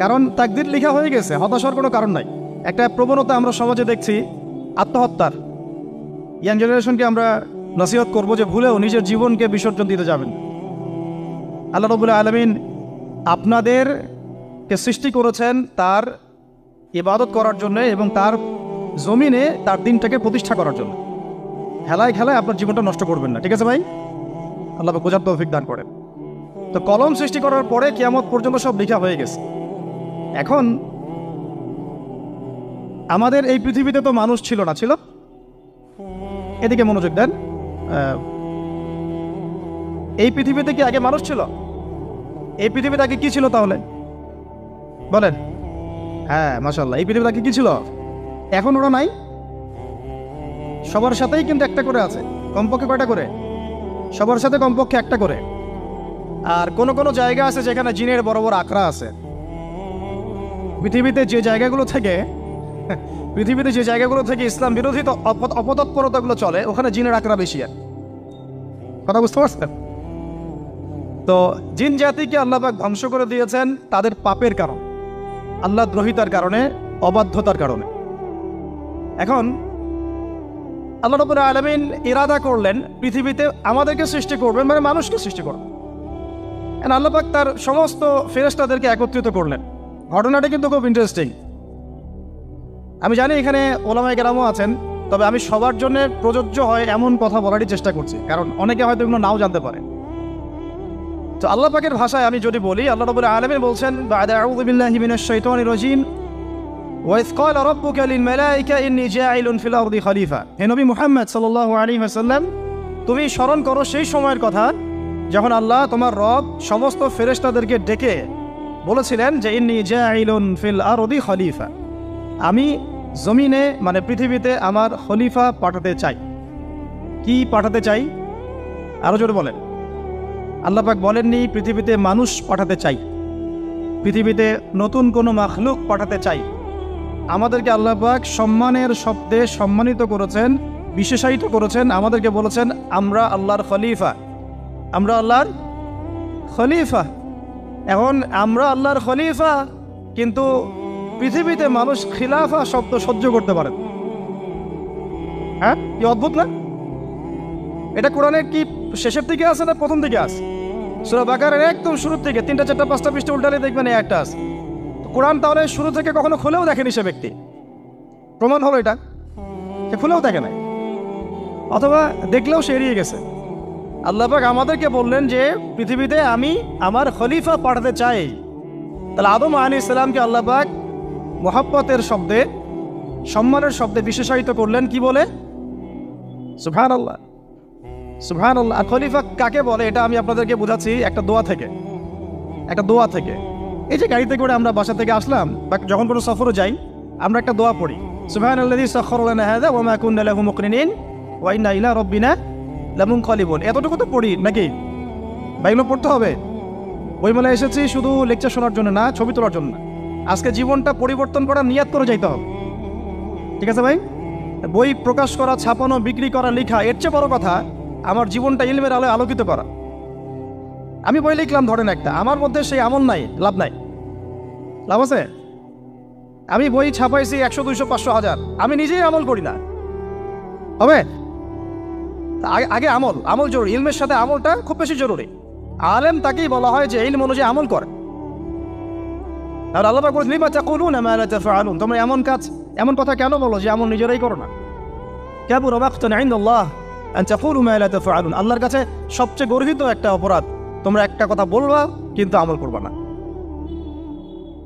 কারণ তাকদির লেখা হয়ে গেছে, হতাশার কোনো কারণ নাই। একটা প্রবণতা আমরা সমাজে দেখছি আত্মহত্যার। ইয়াং জেনারেশনকে আমরা নসিহত করবো যে ভুলেও নিজের জীবনকে বিসর্জন দিতে যাবেন। আল্লাহ রাব্বুল আলামিন আপনাদেরকে সৃষ্টি করেছেন তার ইবাদত করার জন্য এবং তার জমিনে তার দিনটাকে প্রতিষ্ঠা করার জন্য। খেলায় খেলায় আপনার জীবনটা নষ্ট করবেন না, ঠিক আছে ভাই? আল্লাহ বোঝার তৌফিক দান করেন। তো কলম সৃষ্টি করার পরে কিয়ামত পর্যন্ত সব লেখা হয়ে গেছে। এখন আমাদের এই পৃথিবীতে তো মানুষ ছিল না, ছিল? এদিকে মনোযোগ দেন। এই পৃথিবীতে কি আগে মানুষ ছিল? এই পৃথিবীতে আগে কি ছিল তাহলে বলেন? হ্যাঁ, মাশাআল্লাহ। এই পৃথিবীতে আগে কি ছিল? এখন ওরা নাই? সবার সাথেই কিন্তু একটা করে আছে। কমপক্ষে কয়টা করে? সবার সাথে কমপক্ষে একটা করে। আর কোন কোন জায়গা আছে যেখানে জিনের বড় বড় আখড়া আছে। পৃথিবীতে যে জায়গাগুলো থেকে ইসলাম বিরোধী অপতৎপরতাগুলো চলে, ওখানে জিনের আখড়া বেশি। আর কথা বুঝতে পারছেন? তো জিন জাতিকে আল্লাহ পাক ধ্বংস করে দিয়েছেন তাদের পাপের কারণে, আল্লাহ দ্রোহিতার কারণে, অবাধ্যতার কারণে। এখন আল্লাহ রাব্বুল আলামিন ইরাদা করলেন পৃথিবীতে আমাদেরকে সৃষ্টি করবেন, মানে মানুষকে সৃষ্টি করবেন। আল্লাহ পাক তার সমস্ত ফেরেশতাদেরকে একত্রিত করলেন। ঘটনাটা কিন্তু খুব ইন্টারেস্টিং। আমি জানি এখানে ওলামায়ে কেরামও আছেন, তবে আমি সবার জন্য প্রযোজ্য হয় এমন কথা বলারই চেষ্টা করছি, কারণ অনেকে হয়তো এগুলো নাও জানতে পারে। তো আল্লাহ পাকের ভাষায় আমি যদি বলি, আল্লাহ রাব্বুল আলামিন বলছেন, বা'দা আউযু বিল্লাহি মিনাশ শাইতানির রাজীম, ওয়া ইয ক্বালা রাব্বুকা লিল মালায়েকা ইন্নী জাঈলুন ফিল আরদি খলিফা। হে নবী মুহাম্মদ সাল্লাল্লাহু আলাইহি ওয়াসাল্লাম, তুমি স্মরণ করো সেই সময়ের কথা যখন আল্লাহ তোমার রব সমস্ত ফেরেশতাদেরকে ডেকে বলেছিলেন যে ইন্নী জাঈলুন ফিল আরদি খলিফা, আমি জমিনে মানে পৃথিবীতে আমার খলিফা পাঠাতে চাই। কি পাঠাতে চাই? আরো জোরে বলেন। আল্লাহ পাক বলেননি পৃথিবীতে মানুষ পাঠাতে চাই, পৃথিবীতে নতুন কোনো মাখলুক পাঠাতে চাই। আমাদেরকে আল্লাহ পাক সম্মানের শব্দে সম্মানিত করেছেন, বিশেষায়িত করেছেন। আমাদেরকে বলেছেন আমরা আল্লাহর খলিফা, আমরা আল্লাহর খলিফা। এখন আমরা আল্লাহর খলিফা, কিন্তু পৃথিবীতে মানুষ খিলাফা শব্দ সহ্য করতে পারে। হ্যাঁ, কি অদ্ভুত না? এটা কোরআনের কি শেষের দিকে আছে না প্রথম দিকে আছে? সূরা বাকারার একদম শুরুর থেকে 3টা 4টা 5টা পৃষ্ঠা উল্টালে দেখবেন একটা আছে। কোরআন তাহলে শুরু থেকে কখনো খুলেও দেখেনি সে ব্যক্তি। প্রমাণ হলো এটা, সে খুলেও দেখে নাই, অথবা দেখলেও সে এড়িয়ে গেছে। আল্লাহ পাক আমাদেরকে বললেন যে পৃথিবীতে আমি আমার খলিফা পাঠাতে চাই। তাহলে আদম আলাইহিস সালামকে আল্লাহ পাক মুহাব্বতের শব্দে, সম্মানের শব্দে বিশেষায়িত করলেন কি বলে? সুবহানাল্লাহ, সুবহানাল্লাহ। আর খলিফা কাকে বলে এটা আমি আপনাদেরকে বোঝাচ্ছি একটা দোয়া থেকে। এই যে গাড়িতে করে আমরা বাসা থেকে আসলাম বা যখন কোনো সফরে যাই, আমরা একটা দোয়া পড়ি, সুবহানাল্লাযী সাখখারা লানা হাযা ওয়া মা কুন্না লাহু মুকরিনিন ওয়া ইন্না ইলা রাব্বিনা লামুনকালিবুন। এতটুকু তো পড়ি নাকি? বাইগুলো পড়তে হবে। বইমেলায় এসেছি শুধু লেকচার শোনার জন্য না, ছবি তোলার জন্য না। আজকে জীবনটা পরিবর্তন করার নিয়াত করে যাইতে হবে, ঠিক আছে ভাই? বই প্রকাশ করা, ছাপানো, বিক্রি করা, লেখা, এর চেয়ে বড় কথা আমার জীবনটা ইলমের আলোয় আলোকিত করা। আমি বই লিখলাম ধরেন একটা, আমার মধ্যে সেই আমল নাই, লাভ নাই। লাভ আছে? আমি বই ছাপাইছি 100, 200, 500, 1000, আমি নিজেই আমল করি না, হবে? আগে আমল জরুরি। ইলমের সাথে আমলটা খুব বেশি জরুরি। আলেম তাকেই বলা হয় যে ইলম অনুযায়ী আমল করে। আর আল্লাহ পাক বলেন, লিমা তাকুলুনা মা লা তাফআলুন, তোমরা এমন কথা কেন বলো যে আমল নিজেরাই করো না? কাবুরা মাকতান ইনদাল্লাহ আন তাকুলু মা লা তাফআলুন, আল্লাহর কাছে সবচেয়ে গর্হিত একটা অপরাধ, তোমরা একটা কথা বলবা কিন্তু আমল করবা না।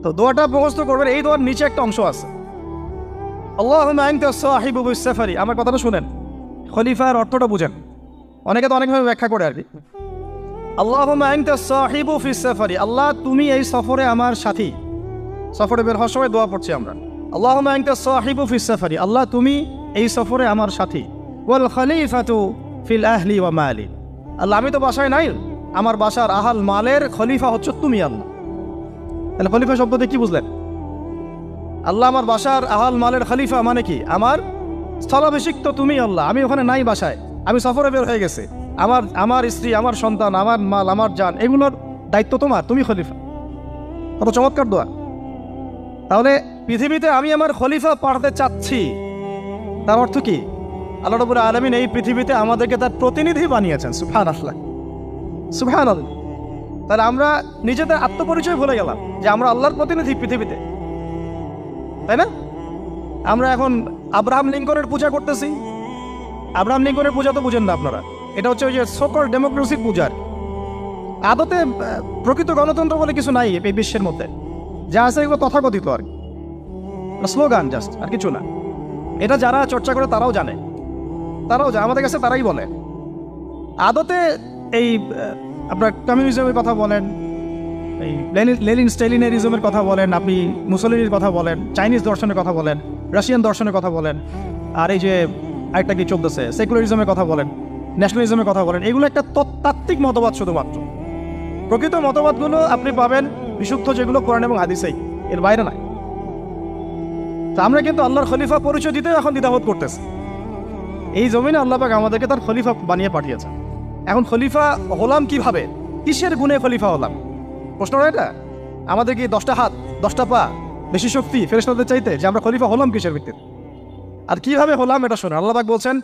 তো দোয়াটা মুখস্থ করবেন। এই দোয়ার নিচে একটা অংশ আছে, আল্লাহুম্মা আনতা সাহিবু বিস সাফারি। আমার কথাটা শুনেন, খলিফার অর্থটা বুঝেন। অনেকে তো অনেকভাবে ব্যাখ্যা করে আর কি। আল্লাহুম্মা আনতা সাহিবু ফিস সাফারি, আল্লাহ তুমি এই সফরে আমার সাথী। সফরে বের হওয়ার সময় দোয়া পড়ছি আমরা, আল্লাহুম্মা আনতা সাহিবু ফিস সাফারি, আল্লাহ তুমি এই সফরে আমার সাথী। ওয়াল খলিফাতু ফিল আহলি ওয়া মালি, আল্লাহ আমি তো বাসায় নাই, আমার বাসার আহাল মালের খলিফা হচ্ছে তুমি আল্লাহ। তাহলে খলিফা শব্দতে কি বুঝলেন? আল্লাহ আমার বাসার আহাল মালের খলিফা মানে কি? আমার স্থলাভিষিক্ত তুমি আল্লাহ, আমি ওখানে নাই বাসায়, আমি সফরে বের হয়ে গেছে, আমার স্ত্রী, আমার সন্তান, আমার মাল, আমার জান, এগুলোর দায়িত্ব তোমার, তুমি খলিফা। কত চমৎকার দোয়া। তাহলে পৃথিবীতে আমি আমার খলিফা পাঠাতে চাচ্ছি, তার অর্থ কি? আল্লাহ রাব্বুল আলামিন এই পৃথিবীতে আমাদেরকে তার প্রতিনিধি বানিয়েছেন। সুবহানাল্লাহ, সুবহানাল্লাহ। তাহলে আমরা নিজেদের আত্মপরিচয় ভুলে গেলাম যে আমরা আল্লাহর প্রতিনিধি পৃথিবীতে, তাই না? আমরা এখন আব্রাহাম লিঙ্কনের পূজা করতেছি। আব্রাহাম লিঙ্কনের পূজা তো বুঝেন না আপনারা, এটা হচ্ছে ওই যে সকল ডেমোক্রেসির পূজার। আদতে প্রকৃত গণতন্ত্র বলে কিছু নাই এই বিশ্বের মধ্যে, যা আছে এগুলো তথাকথিত আর স্লোগান, জাস্ট, আর কিছু না। এটা যারা চর্চা করে তারাও জানে, আমাদের কাছে তারাই বলে। আদতে এই আপনার কমিউনিজমের কথা বলেন, এই লেনিন স্টেলিনারিজমের কথা বলেন, আপনি মুসলিনের কথা বলেন, চাইনিজ দর্শনের কথা বলেন, রাশিয়ান দর্শনের কথা বলেন, আর এই যে আরেকটা কি চলতেছে সেকুলারিজমের কথা বলেন, ন্যাশনালিজমের কথা বলেন, এগুলো একটা তাত্ত্বিক মতবাদ শুধুমাত্র। প্রকৃত মতবাদগুলো আপনি পাবেন বিশুদ্ধ যেগুলো কোরআন এবং হাদিসেই, এর বাইরে নাই। তা আমরা কিন্তু আল্লাহর খলিফা পরিচয় দিতে এখন দ্বিধাবোধ করতেছি। এই জমিনে আল্লাহ পাক আমাদেরকে তার খলিফা বানিয়ে পাঠিয়েছে। এখন খলিফা হলাম কিভাবে, কিসের গুণে খলিফা হলাম? প্রশ্নটা এটা। আমাদের কি 10টা হাত 10টা পা বেশি শক্তি ফেরেশতাদের চাইতে, যে আমরা খলিফা হলাম কিসের ভিত্তিতে আর কিভাবে হলাম? এটা শোনেন। আল্লাহ পাক বলছেন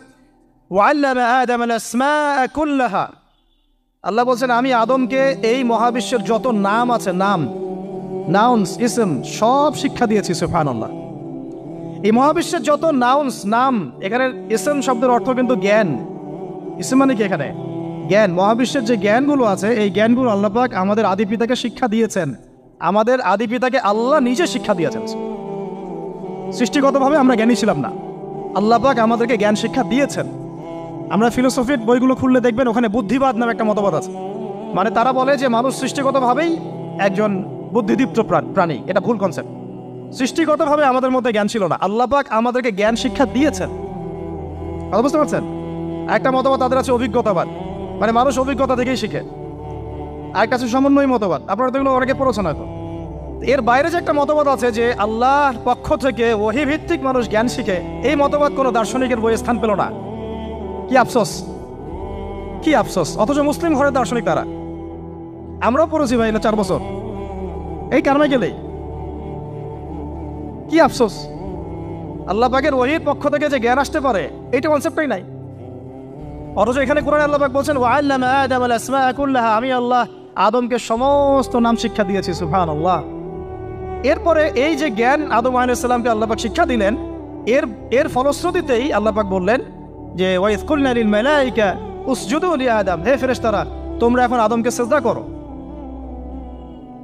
ওয়াল্লামা আদাম আল আসমাআ কুল্লাহা, আল্লাহ বলছেন আমি আদমকে এই মহাবিশ্বের যত নাম আছে, নাউন্স ইসম সব শিক্ষা দিয়েছি। সুবহানাল্লাহ। এই মহাবিশ্বের যত নাম, এখানে ইসম শব্দের অর্থ কিন্তু জ্ঞান। ইসম মানে কি? এখানে জ্ঞান। মহাবিশ্বের যে জ্ঞানগুলো আছে, এই জ্ঞানগুলো আল্লাহ পাক আমাদের আদি পিতাকে শিক্ষা দিয়েছেন। আমাদের আদি পিতাকে আল্লাহ নিজে শিক্ষা দিয়েছেন। সৃষ্টিগতভাবে আমরা জ্ঞানী ছিলাম না, আল্লাহ পাক আমাদেরকে জ্ঞান শিক্ষা দিয়েছেন। আমরা ফিলোসফির বইগুলো খুললে দেখবেন ওখানে বুদ্ধিবাদ নামে একটা মতবাদ আছে। মানে তারা বলে যে মানুষ সৃষ্টিগতভাবেই একজন বুদ্ধিদীপ্ত প্রাণী। এটা ভুল কনসেপ্ট। সৃষ্টিগতভাবে আমাদের মধ্যে জ্ঞান ছিল না, আল্লাহ পাক আমাদেরকে জ্ঞান শিক্ষা দিয়েছেন। কথা বুঝতে পারছেন? একটা মতবাদ তাদের আছে অভিজ্ঞতাবাদ, মানে মানুষ অভিজ্ঞতা থেকেই শিখে। আরেকটা আছে সমন্বয় মতবাদ, আপনারা তো এগুলো অনেকে পড়েছেন হয়তো। এর বাইরে যে একটা মতবাদ আছে যে আল্লাহর পক্ষ থেকে ওহী ভিত্তিক মানুষ জ্ঞান শিখে, এই মতবাদ কোনো দার্শনিকের বইয়ে স্থান পেল না। কি আফসোস, কি আফসোস! অথচ মুসলিম ঘরের দার্শনিক তারা। আমরাও পড়েছি ভাই, 4 বছর এই কারণে গেলেই। কি আফসোস! আল্লাহ পাকের ওহীর পক্ষ থেকে যে জ্ঞান আসতে পারে, এইটা কনসেপ্টই নাই। অথচ এখানে কোরআনে আল্লাহ পাক বলছেন ওয়াল্লামা আদাম আল আসমাআ কুল্লাহা, আমি আল্লাহ আদমকে সমস্ত নাম শিক্ষা দিয়েছি। সুবহানাল্লাহ। এরপরে এই যে জ্ঞান আদম আলাইহিস সালামকে আল্লাহ পাক শিক্ষা দিলেন, এর ফলশ্রুতিতেই আল্লাহ পাক বললেন যে ওয়াইয কুলনা লিল মালাইকা উসজুদু লি আদম, হে ফেরেশতারা তোমরা এখন আদমকে সিজদা করো।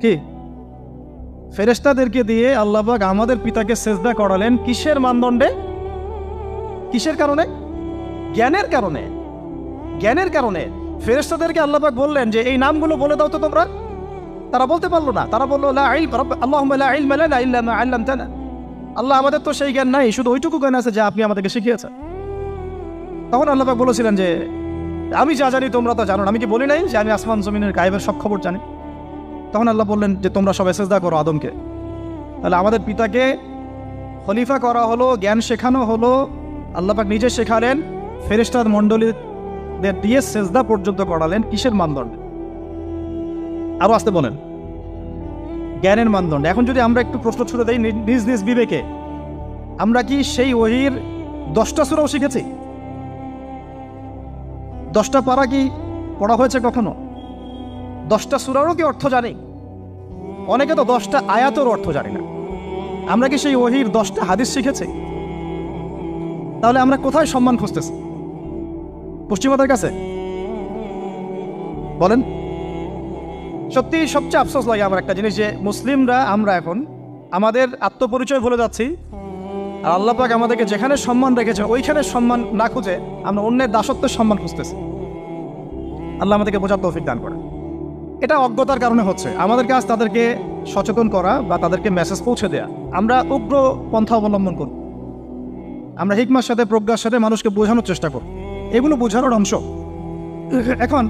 কি ফেরেশতাদেরকে দিয়ে আল্লাহ পাক আমাদের পিতাকে সিজদা করালেন কিসের মানদণ্ডে? কিসের কারণে? জ্ঞানের কারণে। জ্ঞানের কারণে ফেরেশতাদেরকে আল্লাহ পাক বললেন যে এই নামগুলো বলে দাও তো তোমরা। তারা বলতে পারলো না। তারা বললো লা ইলম আল্লাহুম্মা লা ইলমা লানা ইল্লা মা আল্লামতানা, আল্লাহ আমাদের তো সেই জ্ঞান নাই, শুধু ওইটুকু জ্ঞান আছে যা আপনি আমাদেরকে শিখিয়েছেন। তখন আল্লাহ পাক বলেছিলেন যে আমি যা জানি তোমরা তো জানো না, আমি কি বলি নাই যে আমি আসমান জমিনের গায়েবের সব খবর জানি? তখন আল্লাহ বললেন যে তোমরা সবাই সিজদা করো আদমকে। তাহলে আমাদের পিতাকে খলিফা করা হলো, জ্ঞান শেখানো হলো, আল্লাহ পাক নিজে শেখালেন, ফেরেশতা মণ্ডলীদের দিয়ে সিজদা পর্যন্ত করালেন। কিসের মানদণ্ডে? আরো আসতে বলেন, জ্ঞানের মানদণ্ডে। এখন যদি আমরা একটু প্রশ্ন ছুড়ে দেই নিজ নিজ বিবেকে, আমরা কি সেই ওহীর 10টা সূরাও শিখেছি? 10টা পারা কি পড়া হয়েছে কখনো? 10টা সূরারও কি অর্থ জানি? অনেকে তো 10টা আয়াতের অর্থ জানি না। আমরা কি সেই ওহীর 10টা হাদিস শিখেছি? তাহলে আমরা কোথায় সম্মান খুঁজতেছি? পশ্চিমাদের কাছে? বলেন। সত্যি সবচেয়ে আফসোস লাগে আমার একটা জিনিস, যে মুসলিমরা আমরা এখন আমাদের আত্মপরিচয় ভুলে যাচ্ছি, আর আল্লাহ পাক আমাদেরকে যেখানে সম্মান রেখেছে ওইখানে সম্মান না খুঁজে আমরা অন্যের দাসত্বের সম্মান খুঁজতেছি। আল্লাহ আমাদেরকে বোঝার তৌফিক দান করে। এটা অজ্ঞতার কারণে হচ্ছে। আমাদের কাজ তাদেরকে সচেতন করা বা তাদেরকে মেসেজ পৌঁছে দেয়া। আমরা উগ্র পন্থা অবলম্বন করব, আমরা হিকমার সাথে প্রজ্ঞার সাথে মানুষকে বোঝানোর চেষ্টা করব, এগুলো বোঝানোর অংশ। এখন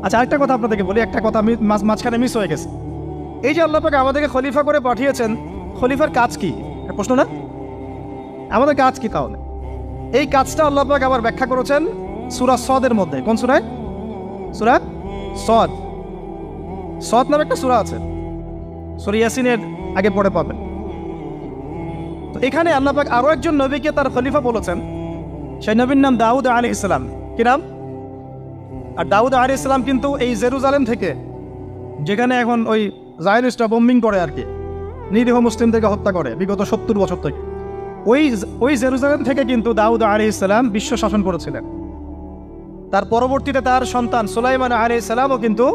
আচ্ছা, আরেকটা কথা আপনাদেরকে বলি, একটা কথা আমি মাঝখানে মিস হয়ে গেছে। এই যে আল্লাহ পাক আমাদেরকে খলিফা করে পাঠিয়েছেন, খলিফার কাজ কি? প্রশ্ন না? আমাদের কাজ কি তাহলে? এই কাজটা আল্লাহ পাক আবার ব্যাখ্যা করেছেন সূরা সদের মধ্যে। কোন সূরায়? সূরা সদ নামে একটা সূরা আছে, সূরা ইয়াসিনের আগে পড়ে পাবেন। তো এখানে আল্লাহ পাক আরো একজন নবীকে তার খলিফা বলেছেন, সেই নবীর নাম দাউদ আলাইহিস সালাম। কি নাম? আর দাউদ আলাইহিস সালাম কিন্তু এই জেরুজালেম থেকে, যেখানে এখন ওই জায়নিস্টরা বোম্বিং করে আর কি, নিরীহ মুসলিমদেরকে হত্যা করে বিগত 70 বছর থেকে, ওই জেরুজালেম থেকে কিন্তু দাউদ আলাইহিস সালাম বিশ্ব শাসন করেছিলেন। তার পরবর্তীতে তার সন্তান সুলাইমান আলাইহিস সালামও কিন্তু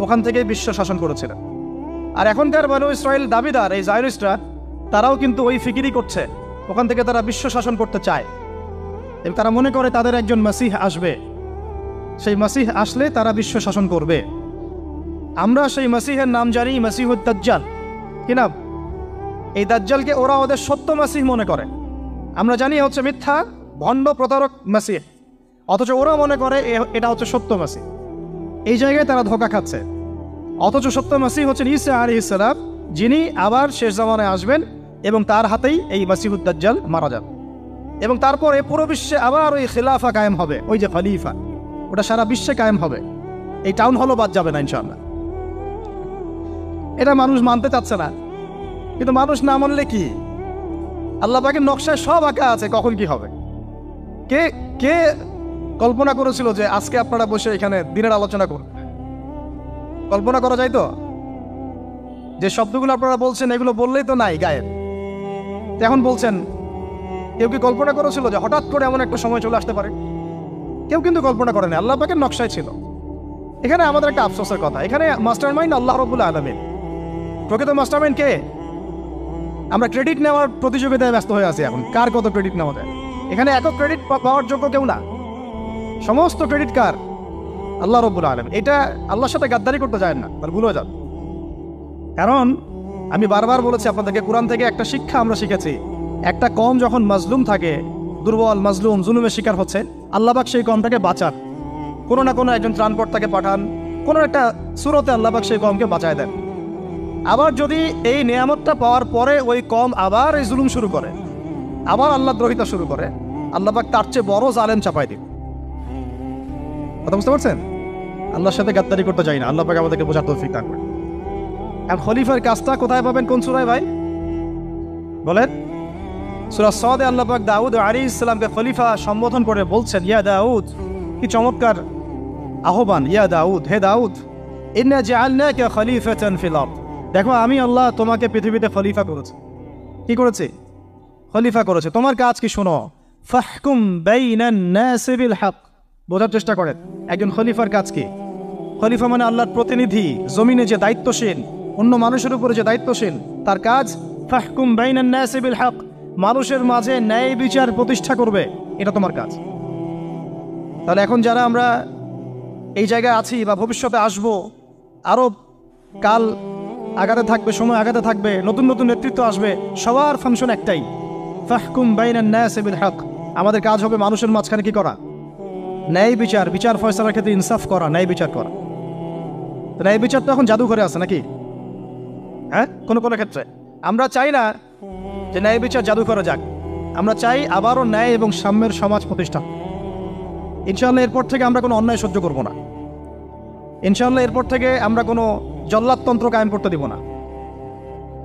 ওখান থেকে বিশ্ব শাসন করেছিলেন। আর এখনকার বনু ইসরাইল দাবিদার এই জায়নিস্টরা, তারাও কিন্তু ওই ফিকিরই করছে, ওখান থেকে তারা বিশ্ব শাসন করতে চায় এবং তারা মনে করে তাদের একজন মাসিহ আসবে, সেই মাসিহ আসলে তারা বিশ্ব শাসন করবে। আমরা সেই মাসিহের নাম জানি মাসিহুদ দাজ্জাল। কি নাম? এই দাজ্জালকে ওরা ওদের সত্য মাসিহ মনে করে, আমরা জানি হচ্ছে মিথ্যা ভণ্ড প্রতারক মাসিহ, অথচ ওরা মনে করে এটা হচ্ছে সত্য মাসিহ। এই জায়গায় তারা ধোঁকা খাচ্ছে। অথচ সত্য মাসিহ হচ্ছেন ঈসা আলাইহিস সালাম, যিনি আবার শেষ জামানায় আসবেন এবং তার হাতেই এই মাসিহুদ দাজ্জাল মারা যাবে এবং তারপরে পুরো বিশ্বে আবার ওই খিলাফা কায়েম হবে, ওই যে খলিফা, ওটা সারা বিশ্বে কায়েম হবে। এই টাউন হলও বাদ যাবে না ইনশাআল্লাহ। এটা মানুষ মানতে চাচ্ছে না, কিন্তু মানুষ না মানলে কি, আল্লাহ পাকের নকশায় সব আঁকা আছে কখন কি হবে। কে কে কল্পনা করেছিল যে আজকে আপনারা বসে এখানে দিনের আলোচনা করুন? কল্পনা করা যায় তো? যে শব্দগুলো আপনারা বলছেন এগুলো বললেই তো নাই গায়েব, এখন বলছেন। কেউ কি কল্পনা করেছিল যে হঠাৎ করে এমন একটা সময় চলে আসতে পারে? কেউ কিন্তু কল্পনা করেনি, আল্লাহ পাকের নকশায় ছিল। এখানে আমাদের একটা আফসোসের কথা, এখানে মাস্টার মাইন্ড আল্লাহ রাব্বুল আলামিন। প্রকৃত মাস্টার মাইন্ড কে? আমরা ক্রেডিট নেওয়ার প্রতিযোগিতায় ব্যস্ত হয়ে আছি এখন, কার কত ক্রেডিট নেওয়া যায়। এখানে একক ক্রেডিট পাওয়ার যোগ্য কেউ না, সমস্ত ক্রেডিট কার? আল্লাহ রাব্বুল আলামিন। এটা আল্লাহর সাথে গাদ্দারি করতে যায় না, তাহলে ভুল হয়ে যাবে। কারণ আমি বারবার বলেছি আপনাদেরকে, কোরআন থেকে একটা শিক্ষা আমরা শিখেছি, একটা কম যখন মাজলুম থাকে, দুর্বল মাজলুম জুলুমের শিকার হচ্ছে, আল্লাহ পাক সেই কমটাকে বাঁচান, কোনো না কোনো একজন ত্রাণকর্তাকে পাঠান, কোনো একটা সূরতে আল্লাহ পাক সেই কমকে বাঁচায় দেন। আবার যদি এই নিয়ামতটা পাওয়ার পরে ওই কম আবার এই জুলুম শুরু করে, আবার আল্লাহ দ্রোহিতা শুরু করে, আল্লাহ পাক তার চেয়ে বড় জালেম চাপাই দিন। কথা বুঝতে পারছেন? আল্লাহর সাথে গাদ্দারি করতে চাই না, আল্লাহ পাক আমাদেরকে বোঝার তৌফিক দান করেন। আর খলিফার কাজটা কোথায় পাবেন, কোন সূরায় ভাই বলেন? সূরা সাদে আল্লাহ পাক দাউদ আলাইহিস সালামকে খলিফা সম্বোধন করে বলছেন, ইয়া দাউদ, কি চমৎকার আহ্বান, ইয়া দাউদ, হে দাউদ, ইন্না জাআলনাকা খলিফাতান ফিল আরদ। দেখো আমি আল্লাহ তোমাকে পৃথিবীতে খলিফা করেছি। কি করেছি? খলিফা করেছে। তোমার কাজ কি শোনো, ফাহকুম বাইনান নাসি বিল হক। বোঝার চেষ্টা করেন একজন খলিফার কাজ কি। খলিফা মানে আল্লাহর প্রতিনিধি, জমিনে যে দায়িত্বশীল, অন্য মানুষের উপরে যে দায়িত্বশীল, তার কাজ ফাহকুম বাইনান নাসি বিল হক, মানুষের মাঝে ন্যায় বিচার প্রতিষ্ঠা করবে, এটা তোমার কাজ। তাহলে এখন যারা আমরা এই জায়গায় আছি বা ভবিষ্যতে আসবো, আরও কাল আগাতে থাকবে, সময় আগাতে থাকবে, নতুন নতুন নেতৃত্ব আসবে, সবার ফাংশন একটাই, ফাহকুম বাইনান নাসি বিল হক। আমাদের কাজ হবে মানুষের মাঝখানে কি করা, ন্যায় বিচার, বিচার ফয়সালার ক্ষেত্রে ইনসাফ করা, ন্যায় বিচার করা। ন্যায় বিচার তো এখন জাদুঘরে আছে নাকি? হ্যাঁ, কোনো কোনো ক্ষেত্রে আমরা চাই না যে ন্যায় বিচার জাদুঘরে যাক, আমরা চাই আবারও ন্যায় এবং সাম্যের সমাজ প্রতিষ্ঠা। ইনশাআল্লাহ এরপর থেকে আমরা কোনো অন্যায় সহ্য করব না। ইনশাআল্লাহ এরপর থেকে আমরা কোনো জল্লাদতন্ত্র কায়েম করতে দিব না।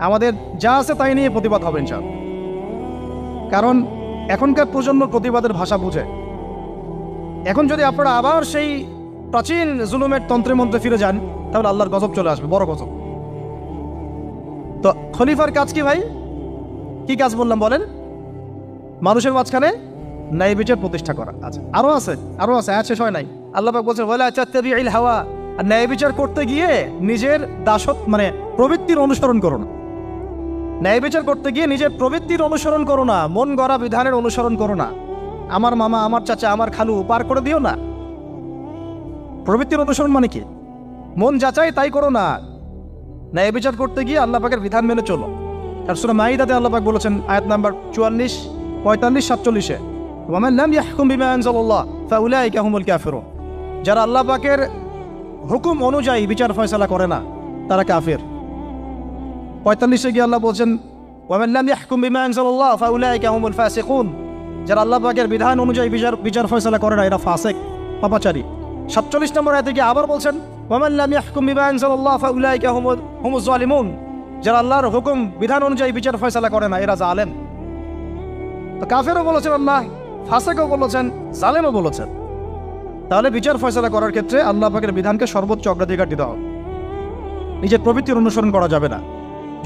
আমাদের যা আছে তাই নিয়ে প্রতিবাদ হবে ইনশাআল্লাহ। কারণ এখনকার প্রজন্ম প্রতিবাদের ভাষা বুঝে। এখন যদি আপনারা আবার সেই প্রাচীন জুলুমের তন্ত্রে মন্ত্রে ফিরে যান, তাহলে আল্লাহর গজব চলে আসবে, বড় গজব। তো খলিফার কাজ কি ভাই? কি কাজ বললাম বলেন? মানুষের মাঝখানে ন্যায় বিচার প্রতিষ্ঠা করা। আচ্ছা, আরো আছে আয়াত শেষ হয় নাই। আল্লাহ পাক বলছেন, ওয়ালা তাত্তাবিউল হাওয়া। আর ন্যায় বিচার করতে গিয়ে নিজের দাসত্ব মানে প্রবৃত্তির অনুসরণ করো না। ন্যায় বিচার করতে গিয়ে নিজের প্রবৃত্তির অনুসরণ করো না, মন গড়া বিধানের অনুসরণ করো না। আমার মামা, আমার চাচা, আমার খালু পার করে দিও না। প্রবৃত্তির অনুসরণ মানে কি? মন যাচাই তাই করো না। ন্যায় বিচার করতে গিয়ে আল্লাহ পাকের বিধান মেনে চলো। আর সূরা মাইদাতে আল্লাহ পাক বলেছেন আয়াত নাম্বার 44, 45, 47-এ, ওয়ামান লাম ইয়াহকুম বিমা আনজালাল্লাহ ফাউলাইকা হুমুল কাফিরুন। যারা আল্লাহ পাকের হুকুম অনুযায়ী বিচার ফয়সালা করে না, তারা কাফের। 45-এ গিয়ে আল্লাহ বলছেন, ওয়ামান লাম ইয়াহকুম বিমা আনজালাল্লাহ ফাউলাইকা হুমুল ফাসিকুন। যারা আল্লাহ পাকের বিধান অনুযায়ী বিচার ফয়সালা করে না, এরা ফাসিক, পাপাচারী। 47 নম্বর আয়াতে গিয়ে আবার বলছেন, ওয়ামান লাম ইয়াহকুম বিমা আনজালাল্লাহ ফাউলাইকা হুমুজ জালিমুন। যারা আল্লাহর হুকুম বিধান অনুযায়ী বিচার ফয়সালা করে না, এরা জালেম। তো কাফেরও বলেছেন আল্লাহ, ফাসেকও বলেছেন, জালেমও বলেছেন। তাহলে বিচার ফয়সালা করার ক্ষেত্রে আল্লাহ পাকের বিধানকে সর্বোচ্চ অগ্রাধিকার দিতে হবে, নিজের প্রবৃত্তির অনুসরণ করা যাবে না।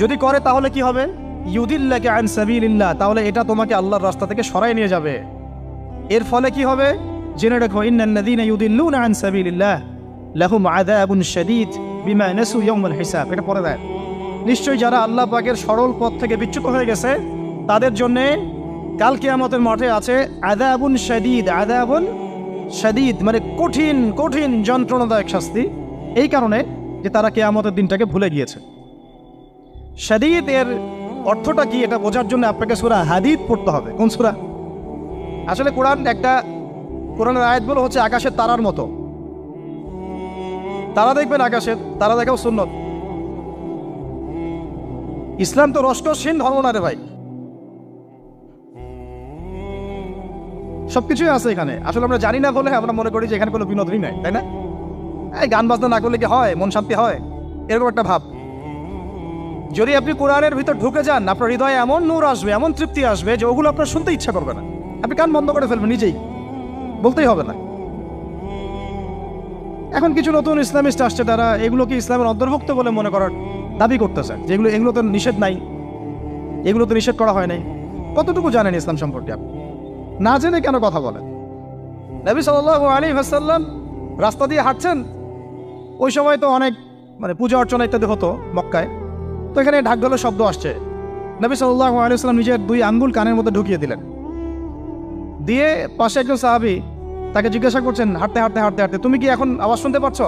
যদি করে তাহলে কি হবে? ইউদিল্লাকে আন সাবিলিল্লাহ, তাহলে এটা তোমাকে আল্লাহর রাস্তা থেকে সরাই নিয়ে যাবে। এর ফলে কি হবে? জেনে রাখো, ইন্নাল্লাযীনা ইউদিল্লুনা আন সাবিলিল্লাহ লাহুম আযাবুন শাদীদ বিমা নাসু ইয়াউমাল হিসাব। এটা পড়ে দেয়, নিশ্চয়ই যারা আল্লাহ পাকের সরল পথ থেকে বিচ্যুত হয়ে গেছে তাদের জন্য কাল কিয়ামতের মাঠে আছে আযাবুন শাদীদ। আযাবুন শাদীদ মানে কঠিন কঠিন যন্ত্রণাদায়ক শাস্তি, এই কারণে যে তারা কিয়ামতের দিনটাকে ভুলে গিয়েছে। শাদীদ এর অর্থটা কি এটা বোঝার জন্য আপনাকে সূরা হাদীদ পড়তে হবে। কোন সূরা? আসলে কোরআনের আয়াতগুলো হচ্ছে আকাশের তারার মতো। তারা দেখবেন আকাশের তারা দেখাও সুন্নত। ইসলাম তো রসকসহীন ধর্ম না রে ভাই, সবকিছুই আছে এখানে। আসলে আমরা জানি না বলে আমরা মনে করি যে এখানে কোনো বিনোদনই নাই, তাই না? এই গান বাজনা না করলে কি হয়, মন শান্তি হয়, এরকম একটা ভাব। যদি আপনি কোরআনের ভিতর ঢুকে যান, আপনার হৃদয়ে এমন নূর আসবে, এমন তৃপ্তি আসবে যে ওগুলো আপনার শুনতে ইচ্ছা করবে না, আপনি কান বন্ধ করে ফেলবেন, নিজেই বলতেই হবে না। এখন কিছু নতুন ইসলামিস্ট আসছে, তারা এগুলোকে ইসলামের অন্তর্ভুক্ত বলে মনে করার দাবি করতেছে, যেগুলো এগুলো তো নিষেধ নাই, এগুলো তো নিষেধ করা হয় নাই। কতটুকু জানেন ইসলাম সম্পর্কে? আপনি না জেনে কেন কথা বলেন? নবী সাল্লাল্লাহু আলাইহি ওয়াসাল্লাম রাস্তা দিয়ে হাঁটছেন, ওই সময় তো অনেক পূজা অর্চনা ইত্যাদি হতো মক্কায়। তো এখানে ঢাকঢোলের শব্দ আসছে, নবী সাল্লাল্লাহু আলাইহি ওয়াসাল্লাম নিজের 2 আঙ্গুল কানের মধ্যে ঢুকিয়ে দিলেন, দিয়ে পাশে একজন সাহাবী তাকে জিজ্ঞাসা করছেন হাঁটতে হাঁটতে হাঁটতে হাঁটতে, তুমি কি এখন আওয়াজ শুনতে পাচ্ছ?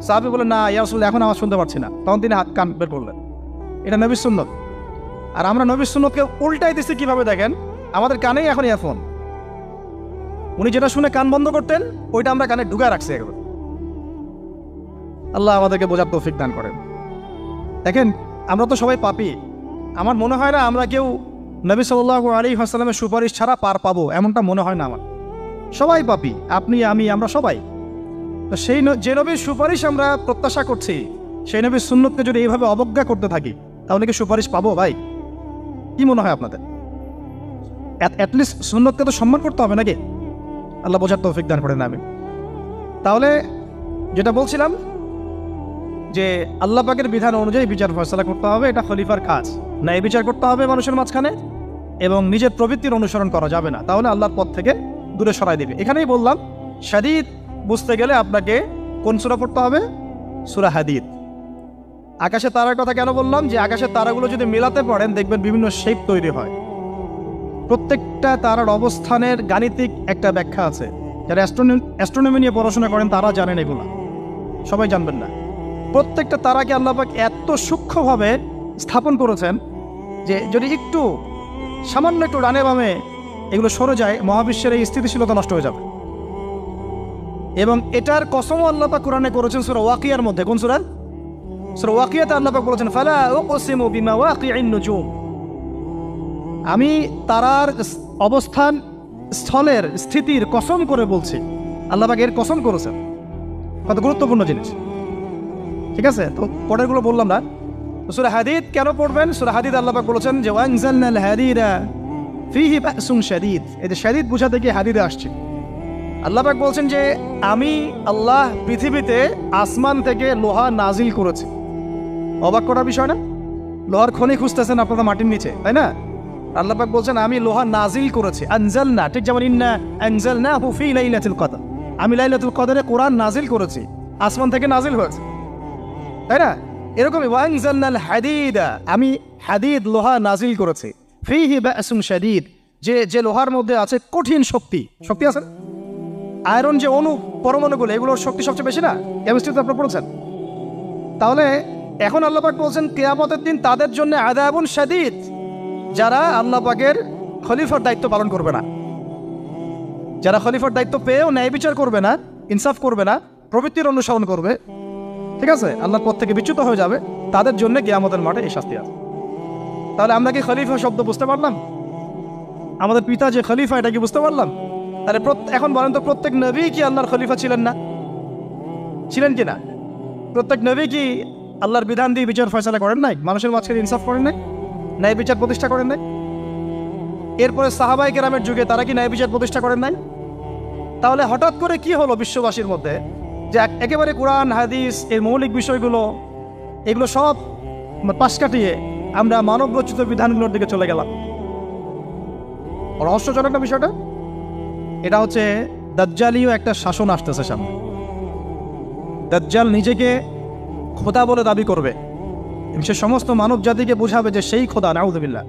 সাহাবী বলে, না ইয়া রাসূলুল্লাহ, এখন আওয়াজ শুনতে পাচ্ছি না। তখন তিনি কান বের করলেন। এটা নবীর সুন্নত। আর আমরা নবীর সুন্নতকে উল্টাই দিচ্ছি কিভাবে দেখেন, আমাদের কানেই এখন ইয়ারফোন। উনি যেটা শুনে কান বন্ধ করতেন ওইটা আমরা কানে ঢুকায় রাখছি একবার। আল্লাহ আমাদেরকে বোঝার তৌফিক দান করেন। দেখেন, আমরা তো সবাই পাপী। আমার মনে হয় না আমরা কেউ নবী সাল্লাল্লাহু আলাইহি ওয়াসাল্লামের সুপারিশ ছাড়া পার পাবো, এমনটা মনে হয় না আমার। সবাই পাপী, আপনি আমি আমরা সবাই। তো সেই যে নবীর সুপারিশ আমরা প্রত্যাশা করছি, সেই নবীর সুন্নতকে যদি এইভাবে অবজ্ঞা করতে থাকি, তাহলে কি সুপারিশ পাবো ভাই? কি মনে হয় আপনাদের? অ্যাটলিস্ট সুন্নতকে তো সম্মান করতে হবে নাকি? আল্লাহ বোঝার তৌফিক দান করেন। আমি তাহলে যেটা বলছিলাম যে আল্লাহ পাকের বিধান অনুযায়ী বিচার ফয়সালা করতে হবে, এটা খলিফার কাজ। ন্যায় বিচার করতে হবে মানুষের মাঝখানে, এবং নিজের প্রবৃত্তির অনুসরণ করা যাবে না, তাহলে আল্লাহর পথ থেকে দূরে সরাই দিবে। এখানেই বললাম শাদীদ বুঝতে গেলে আপনাকে কোন সূরা পড়তে হবে? সূরা হাদীদ। আকাশের তারার কথা কেন বললাম? যে আকাশের তারাগুলো যদি মেলাতে পারেন দেখবেন বিভিন্ন শেপ তৈরি হয়। প্রত্যেকটা তারার অবস্থানের গাণিতিক একটা ব্যাখ্যা আছে। যারা অ্যাস্ট্রোনমি নিয়ে পড়াশোনা করেন তারা জানেন, এগুলো সবাই জানবেন না। প্রত্যেকটা তারাকে আল্লাহ পাক এত সূক্ষ্মভাবে স্থাপন করেছেন যে যদি সামান্য একটু ডানে বামে এগুলো সরে যায়, মহাবিশ্বের এই স্থিতিশীলতা নষ্ট হয়ে যাবে। এবং এটার কসমও আল্লাহ পাক কোরআনে করেছেন সূরা ওয়াকিয়ার মধ্যে। কোন সূরা? সূরা ওয়াকিয়াতে আল্লাহ পাক বলেছেন, ফালা উকসিমু বিমাওয়াকিইন নুজুম, আমি তারার অবস্থান স্থলের স্থিতির কসম করে বলছি। আল্লাহ পাক এর কসম করেছেন। কত গুরুত্বপূর্ণ জিনিস, ঠিক আছে? তো পরেরগুলো বললাম না। সূরা হাদীদ কেন পড়বেন? সূরা হাদীদ আল্লাহ পাক বলেছেন যে ওয়ানজালনাল হাদীদা ফীহি বাসুন শাদীদ। এই যে শাদীদ বোঝাতে গিয়ে হাদীদে আসছে। আল্লাহ পাক বলছেন যে আমি আল্লাহ পৃথিবীতে আসমান থেকে লোহা নাজিল করেছি। অবাক করার বিষয় না? লোহার খনি খুঁজতেছেন আপনারা মাটির নিচে, তাই না? আল্লাহ পাক বলছেন আমি লোহা নাজিল করেছি। আনজালনা, ঠিক যেমন ইন্না আনজালনাহু ফী লাইলাতুল কদর, আমি লাইলাতুল কদরে কোরআন নাজিল করেছি, আসমান থেকে নাজিল হয়েছে, তাই না? এরকমই ওয়ানজালনাল হাদীদা, আমি হাদীদ লোহা নাজিল করেছি। ফীহি বাসুন শাদীদ, যে লোহার মধ্যে আছে কঠিন শক্তি আছে। আয়রন যে অণু পরমাণুগুলো, এগুলোর শক্তি সবচেয়ে বেশি না? কেমিস্ট্রিতে আপনারা পড়েছেন। তাহলে এখন আল্লাহ পাক বলছেন কিয়ামতের দিন তাদের জন্য আযাবুন শাদীদ, যারা আল্লাহ পাকের খলিফার দায়িত্ব পালন করবে না, যারা খলিফার দায়িত্ব পেয়েও ন্যায় বিচার করবে না, ইনসাফ করবে না, প্রবৃত্তির অনুসরণ করবে, ঠিক আছে, আল্লাহর পথ থেকে বিচ্যুত হয়ে যাবে, তাদের জন্য কিয়ামতের মাঠে এই শাস্তি আছে। তাহলে আমরা কি খলিফা শব্দ বুঝতে পারলাম? আমাদের পিতা যে খলিফা, এটা কি বুঝতে পারলাম? তাহলে এখন বলেন তো, প্রত্যেক নবী কি আল্লাহর খলিফা ছিলেন না? ছিলেন কি না? প্রত্যেক নবী কি আল্লাহর বিধান দিয়ে বিচার ফয়সালা করেন নাই? মানুষের মাঝখানে ইনসাফ করেন নাই? ন্যায় বিচার প্রতিষ্ঠা করেন নাই? এরপরে সাহাবাই কেরামের যুগে তারা কি ন্যায় বিচার প্রতিষ্ঠা করেন নাই? তাহলে হঠাৎ করে কি হলো বিশ্ববাসীর মধ্যে যে একেবারে কোরআন হাদিস এর মৌলিক বিষয়গুলো এগুলো সব পাশ কাটিয়ে আমরা মানব রচিত বিধানগুলোর দিকে চলে গেলাম? রহস্যজনক না বিষয়টা? এটা হচ্ছে দাজ্জালীয় একটা শাসন আসতেছে সামনে। দাজ্জাল নিজেকে খোদা বলে দাবি করবে এবং সে সমস্ত মানব জাতিকে বোঝাবে যে সেই খোদা, নাউযুবিল্লাহ।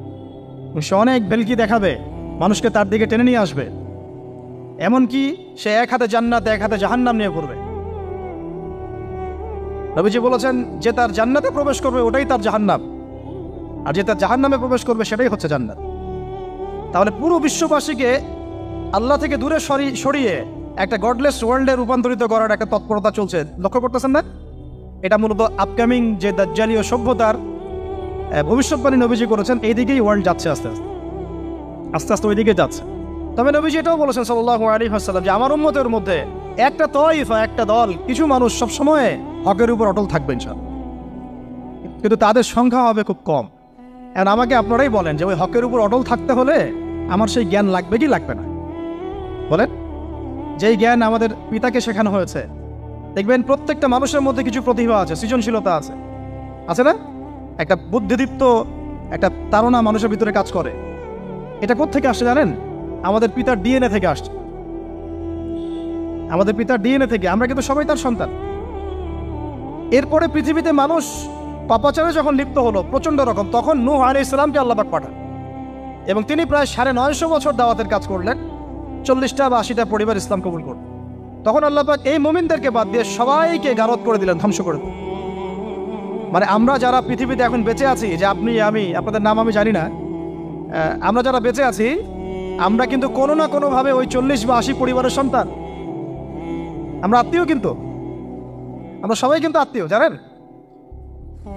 সে অনেক ভেলকি দেখাবে, মানুষকে তার দিকে টেনে নিয়ে আসবে। এমনকি সে এক হাতে জান্নাত এক হাতে জাহান্নাম নিয়ে ঘুরবে। নবীজি বলেছেন যে তার জান্নাতে প্রবেশ করবে ওটাই তার জাহান্নাম, আর যে তার জাহান্নামে প্রবেশ করবে সেটাই হচ্ছে জান্নাত। তাহলে পুরো বিশ্ববাসীকে আল্লাহ থেকে দূরে সরিয়ে একটা গডলেস ওয়ার্ল্ডে রূপান্তরিত করার একটা তৎপরতা চলছে, লক্ষ্য করতেছেন না? এটা মূলত আপকামিং যে দাজ্জালীয় সভ্যতার ভবিষ্যৎবাণী নবীজি করেছেন, এই দিকেই ওয়ার্ল্ড যাচ্ছে আস্তে আস্তে আস্তে আস্তে ওই দিকে যাচ্ছে। তবে নবীজি এটাও বলেছেন সাল্লাল্লাহু আলাইহি ওয়াসাল্লাম যে আমার উম্মতের মধ্যে একটা তয়ফা, একটা দল, কিছু মানুষ সবসময় হকের উপর অটল থাকবে ইনশাআল্লাহ, কিন্তু তাদের সংখ্যা হবে খুব কম। এখন আমাকে আপনারাই বলেন যে ওই হকের উপর অটল থাকতে হলে আমার সেই জ্ঞান লাগবে কি লাগবে না? বলেন। যেই জ্ঞান আমাদের পিতাকে শেখানো হয়েছে, দেখবেন প্রত্যেকটা মানুষের মধ্যে কিছু প্রতিভা আছে, সৃজনশীলতা আছে, আছে না? একটা বুদ্ধিদীপ্ত একটা তাড়না মানুষের ভিতরে কাজ করে। এটা কোত্থেকে আসছে জানেন? আমাদের পিতার ডিএনএ থেকে আসছে। আমাদের পিতার ডিএনএ থেকে, আমরা কিন্তু সবাই তার সন্তান। এরপরে পৃথিবীতে মানুষ পাপাচারে যখন লিপ্ত হলো প্রচন্ড রকম, তখন নূহ আলাইহিস সালামকে আল্লাহ পাক পাঠান এবং তিনি প্রায় 950 বছর দাওয়াতের কাজ করলেন। 40টা বা 80টা পরিবার ইসলাম কবুল করল। তখন আল্লাহ পাক এই মুমিনদেরকে বাদ দিয়ে সবাইকে গারদ করে দিলেন, ধ্বংস করে দিলেন। মানে আমরা যারা পৃথিবীতে এখন বেঁচে আছি, যে আপনি আমি, আপনাদের নাম আমি জানি না, আমরা যারা বেঁচে আছি আমরা কিন্তু কোনো না কোনোভাবে ওই 40 বা 80 পরিবারের সন্তান। আমরা আত্মীয়, কিন্তু আমরা সবাই কিন্তু আত্মীয়, জানেন?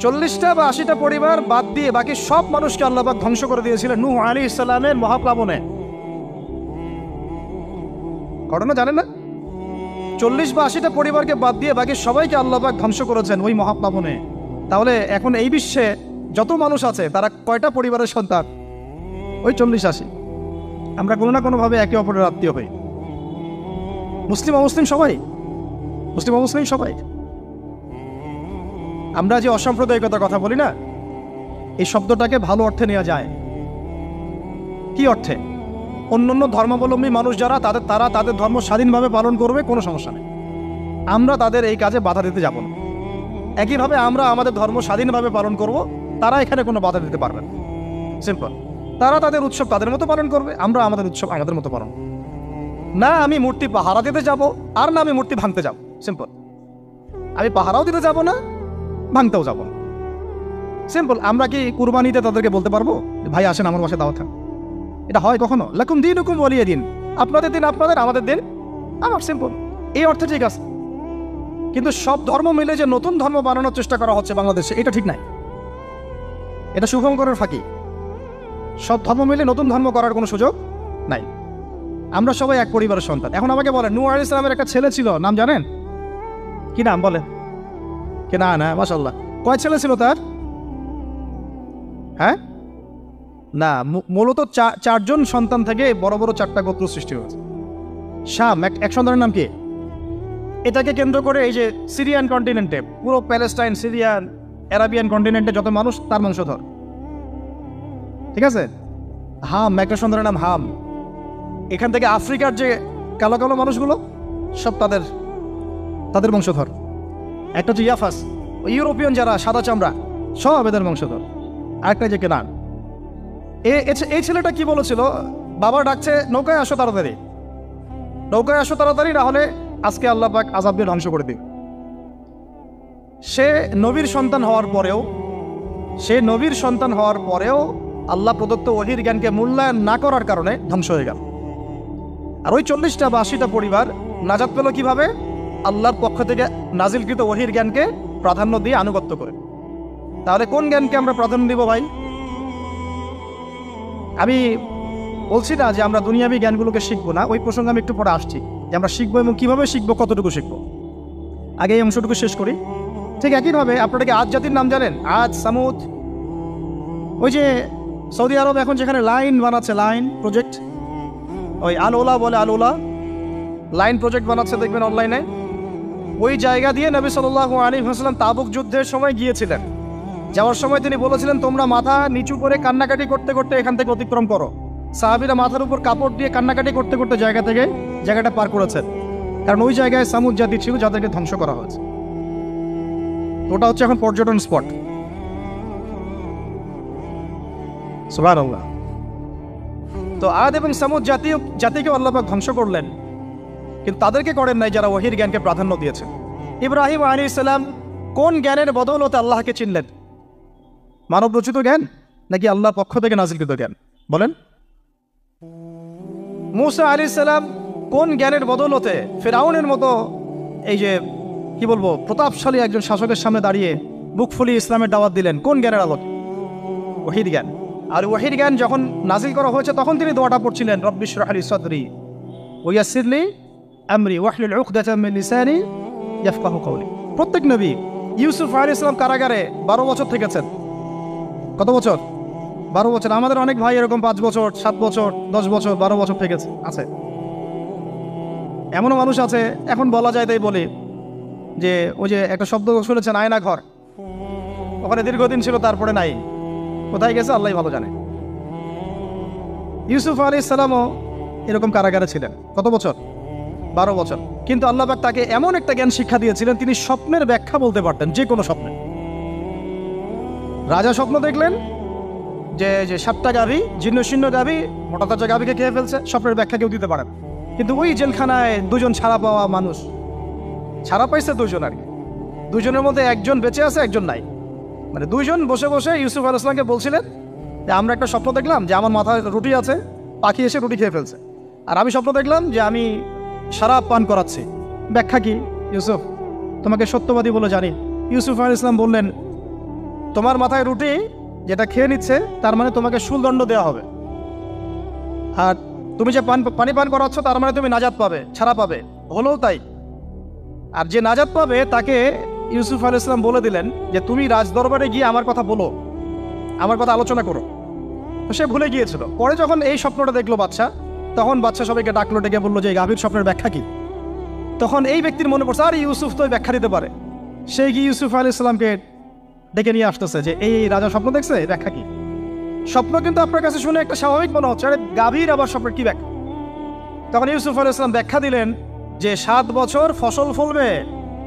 40টা বা 80টা পরিবার বাদ দিয়ে বাকি সব মানুষকে আল্লাহ পাক ধ্বংস করে দিয়েছিলেন নূহ আলাইহিস সালামের মহাপ্লাবনে। ঘটনা জানেন না? 40 বা 80টা পরিবারকে বাদ দিয়ে বাকি সবাইকে আল্লাহ পাক ধ্বংস করেছেন ওই মহাপ্লাবনে। তাহলে এখন এই বিশ্বে যত মানুষ আছে তারা কয়টা পরিবারের সন্তান? ওই 40-80। আমরা কোনো না কোনোভাবে একে অপরের আত্মীয় হই। মুসলিম অমুসলিম সবাই, মুসলিম অমুসলিম সবাই। আমরা যে অসাম্প্রদায়িকতার কথা বলি না, এই শব্দটাকে ভালো অর্থে নেওয়া যায়। কি অর্থে? অন্যান্য ধর্মাবলম্বী মানুষ যারা তারা তাদের ধর্ম স্বাধীনভাবে পালন করবে, কোনো সমস্যা নেই, আমরা তাদের এই কাজে বাধা দিতে যাব না। একইভাবে আমরা আমাদের ধর্ম স্বাধীনভাবে পালন করব, তারা এখানে কোনো বাধা দিতে পারবে না। সিম্পল। তারা তাদের উৎসব তাদের মতো পালন করবে, আমরা আমাদের উৎসব আমাদের মতো পালন। না আমি মূর্তি পাহারা দিতে যাব, আর না আমি মূর্তি ভাঙতে যাব। সিম্পল। আমি পাহারাও দিতে যাব না, ভাঙতেও যাব না। সিম্পল। আমরা কি কুরবানিতে তাদেরকে বলতে পারবো ভাই আসেন আমার বাসায় দাওয়াত খান? এটা হয় কখনো? লাকুম দীনুকুম ওয়ালিয়া দিন, আপনাদের দিন আপনাদের, আমাদের দিন আমার। সিম্পল। এই অর্থে ঠিক আছে। কিন্তু সব ধর্ম মিলে যে নতুন ধর্ম বানানোর চেষ্টা করা হচ্ছে বাংলাদেশে, এটা ঠিক নাই। এটা শুভঙ্করের ফাঁকি। সব ধর্ম মিলে নতুন ধর্ম করার কোনো সুযোগ নাই। আমরা সবাই এক পরিবারের সন্তান। এখন আমাকে বলেন, নূহ আলাইহিস সালামের একটা ছেলে ছিল, নাম জানেন? কি নাম বলেন? কে? না না, মাশাআল্লাহ। কয় ছেলে ছিল তার? হ্যাঁ না, মূলত 4জন সন্তান থেকে বড় বড় 4টা গোত্র সৃষ্টি হয়েছে। শাম এক সন্তানের নাম কি? এটাকে কেন্দ্র করে এই যে সিরিয়ান কন্টিনেন্টে, পুরো প্যালেস্টাইন, সিরিয়ান, অ্যারাবিয়ান কন্টিনেন্টে যত মানুষ তার বংশধর। ঠিক আছে? হাম, একটা সন্তানের নাম হাম। এখান থেকে আফ্রিকার যে কালো কালো মানুষগুলো সব তাদের বংশধর। একটা হচ্ছে ইয়াফাস, ইউরোপিয়ান যারা সাদা চামড়া, সব এদের বংশধর। আরেকটা যে কেনান। এই ছেলেটা কি বলেছিল? বাবা ডাকছে নৌকায় আসো তাড়াতাড়ি, নৌকায় আসো তাড়াতাড়ি, না হলে আজকে আল্লাহ পাক আযাব দিয়ে ধ্বংস করে দিবে। সে নবীর সন্তান হওয়ার পরেও আল্লাহ প্রদত্ত ওহীর জ্ঞানকে মূল্যায়ন না করার কারণে ধ্বংস হয়ে গেল। আর ওই 40টা বা 80টা পরিবার নাজাত পেল কিভাবে? আল্লাহর পক্ষ থেকে নাজিলকৃত ওহীর জ্ঞানকে প্রাধান্য দিয়ে আনুগত্য করে। তাহলে কোন জ্ঞানকে আমরা প্রাধান্য দিব ভাই? আমি বলছি না যে আমরা দুনিয়াবী জ্ঞানগুলোকে শিখবো না, ওই প্রসঙ্গে আমি একটু পরে আসছি যে আমরা শিখবো এবং কিভাবে শিখবো, কতটুকু শিখবো। আগে এই অংশটুকু শেষ করি। ঠিক একইভাবে আপনারা কি আদ জাতির নাম জানেন? আদ, সামুদ, ওই যে সৌদি আরব এখন যেখানে লাইন বানাচ্ছে, লাইন প্রজেক্ট, ওই আল-ওলা বলে, আল-ওলা লাইন প্রজেক্ট বানাচ্ছে দেখবেন অনলাইনে, ওই জায়গা দিয়ে নবী সাল্লাল্লাহু আলাইহি ওয়াসাল্লাম তাবুক যুদ্ধের সময় গিয়েছিলেন। যাওয়ার সময় তিনি বলেছিলেন, তোমরা মাথা নিচু করে কান্নাকাটি করতে করতে এখান থেকে অতিক্রম করো। সাহাবীরা মাথার উপর কাপড় দিয়ে কান্নাকাটি করতে করতে জায়গাটা পার করেছেন, কারণ ওই জায়গায় সামুদ জাতি ছিল যাদেরকে ধ্বংস করা হয়েছে। ওটা হচ্ছে এখন পর্যটন স্পট। সুবহানাল্লাহ। তো আদ এবং সামুদ জাতিকে আল্লাহ পাক ধ্বংস করলেন, কিন্তু তাদেরকে করেন নাই যারা ওহীর জ্ঞানকে প্রাধান্য দিয়েছে। ইব্রাহিম আলাইহিস সালাম কোন জ্ঞানের বদৌলতে আল্লাহকে চিনলেন? মানব রচিত জ্ঞান নাকি আল্লাহর পক্ষ থেকে নাজিলকৃত জ্ঞান? বলেন। মূসা আলাইহিস সালাম কোন জ্ঞানের বদৌলতে ফিরআউনের মতো এই যে কি বলবো প্রতাপশালী একজন শাসকের সামনে দাঁড়িয়ে বুক ফুলিয়ে ইসলামের দাওয়াত দিলেন? কোন জ্ঞানের আলোকে? ওহীর জ্ঞান। আর ওহীর জ্ঞান যখন নাজিল করা হয়েছে তখন তিনি দোয়াটা পড়ছিলেন, রব্বি ইশরাহ লি সাদরি ওয়া ইয়াসসির লি আমরি ওয়াহলুল উকদাতাম মিন লিসানি ইয়াফকাহু কওলি। প্রত্যেক নবী, ইউসুফ আলাইহিস সালাম কারাগারে 12 বছর থেকেছেন। কত বছর? 12 বছর। আমাদের অনেক ভাই এরকম 5 বছর, 7 বছর, 10 বছর, 12 বছর থেকেছে আছে। এমনও মানুষ আছে, এখন বলা যায় তাই বলি, যে ওই যে একটা শব্দ শুনেছেন আয়না ঘর, ওখানে দীর্ঘদিন ছিল, তারপরে নাই, কোথায় গেছে আল্লাহ ভালো জানে। ইউসুফ আলাইহিস সালামও এরকম কারাগারে ছিলেন। কত বছর? 12 বছর। কিন্তু আল্লাহ পাক তাকে এমন একটা জ্ঞান শিক্ষা দিয়েছিলেন, তিনি স্বপ্নের ব্যাখ্যা বলতে পারতেন, যে কোনো স্বপ্নে। রাজা স্বপ্ন দেখলেন যে 7টা গাভী, জীর্ণ শীর্ণ গাভী, মোটা তাজা গাভীকে খেয়ে ফেলছে, স্বপ্নের ব্যাখ্যা কেউ দিতে পারেন। কিন্তু ওই জেলখানায় 2 জন ছাড়া পাওয়া মানুষ, ছাড়া পাইছে 2 জন আর কি, 2 জনের মধ্যে একজন বেঁচে আছে, একজন নাই। মানে 2 জন বসে বসে ইউসুফ আলাইহিস সালামকে বলছিলেন যে আমরা একটা স্বপ্ন দেখলাম যে আমার মাথায় রুটি আছে, পাখি এসে রুটি খেয়ে ফেলছে, আর আমি স্বপ্ন দেখলাম যে আমি শরাব পান করাচ্ছি। ব্যাখ্যা কি ইউসুফ? তোমাকে সত্যবাদী বলে জানি। ইউসুফ আলাইহিস সালাম বললেন, তোমার মাথায় রুটি যেটা খেয়ে নিচ্ছে তার মানে তোমাকে শুলদণ্ড দেওয়া হবে, আর তুমি যে পানি পান করাচ্ছ তার মানে তুমি নাজাত পাবে, ছাড়া পাবে। হলেও তাই। আর যে নাজাত পাবে তাকে ইউসুফ আলাইহিস সালাম বলে দিলেন যে তুমি রাজদরবারে গিয়ে আমার কথা বলো, আমার কথা আলোচনা করো। তো সে ভুলে গিয়েছিল। পরে যখন এই স্বপ্নটা দেখলো বাদশা, তখন বাদশা সবাইকে ডাকলো, ডেকে বললো যে এই গাভীর স্বপ্নের ব্যাখ্যা কি। তখন এই ব্যক্তির মনে পড়ছে, আর ইউসুফ তো ব্যাখ্যা দিতে পারে। সে গিয়ে ইউসুফ আলাইহিস সালামকে ডেকে নিয়ে আসতেছে যে এই রাজা স্বপ্ন দেখছে, ব্যাখ্যা কি। স্বপ্ন কিন্তু আপনার কাছে শুনে একটা স্বাভাবিক মনে হচ্ছে, আরে গাভীর আবার স্বপ্নের কি ব্যাখ্যা। তখন ইউসুফ আলাইহিস সালাম ব্যাখ্যা দিলেন যে 7 বছর ফসল ফলবে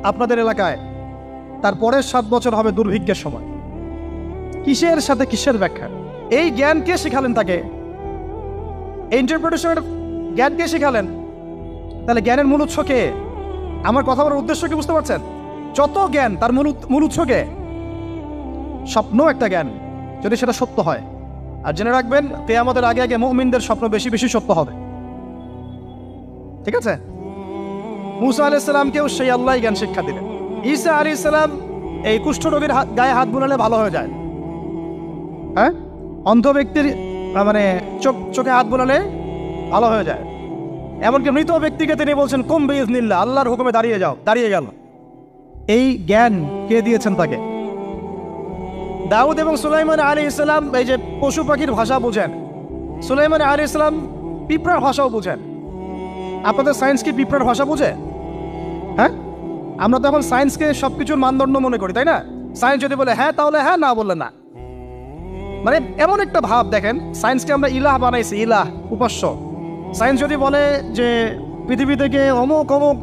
আপনাদের এলাকায়, তারপরের 7 বছর হবে দুর্ভিক্ষের সময়। কিসের সাথে কিসের ব্যাখ্যা? এই জ্ঞান কে শিখালেন তাকে? এই ইন্টারপ্রিটেশনের জ্ঞান কে শিখালেন? তাহলে জ্ঞানের মূল উৎস কে? আমার কথা বলার উদ্দেশ্য কি বুঝতে পারছেন? যত জ্ঞান তার মূল উৎস কে? স্বপ্ন একটা জ্ঞান, যদি সেটা সত্য হয়। আর জেনে রাখবেন, কিয়ামতের আগে আগে মুমিনদের স্বপ্ন বেশি বেশি সত্য হবে। ঠিক আছে? মূসা আলাইহিস সালামকেও সেই আল্লাহই জ্ঞান শিক্ষা দিলেন। ঈসা আলাইহিস সালাম এই কুষ্ঠরোগীর গায়ে হাত বুলালে ভালো হয়ে যায়। হ্যাঁ, অন্ধ ব্যক্তির মানে চোখে হাত বুলালে ভালো হয়ে যায়। এমনকি মৃত ব্যক্তিকে তিনি বলছেন কুম বিইজনিল্লাহ, আল্লাহর হুকুমে দাঁড়িয়ে যাও, দাঁড়িয়ে গেল। এই জ্ঞান কে দিয়েছেন তাকে? দাউদ এবং সুলাইমান আলাইহিস সালাম এই যে পশু পাখির ভাষা বুঝেন, সুলাইমান আলাইহিস সালাম পিঁপড়ার ভাষাও বুঝেন। আপনাদের সায়েন্স কি পিঁপড়ার ভাষা বুঝে? হ্যাঁ, আমরা তো এখন সায়েন্সকে সবকিছুর মানদণ্ড মনে করি, তাই না? সায়েন্স যদি বলে হ্যাঁ তাহলে হ্যাঁ, না বললে না। মানে এমন একটা ভাব, দেখেন সায়েন্সকে আমরা ইলাহ বানাইছি, ইলাহ, উপাস্য। সায়েন্স যদি বলে যে পৃথিবী থেকে অমুক অমুক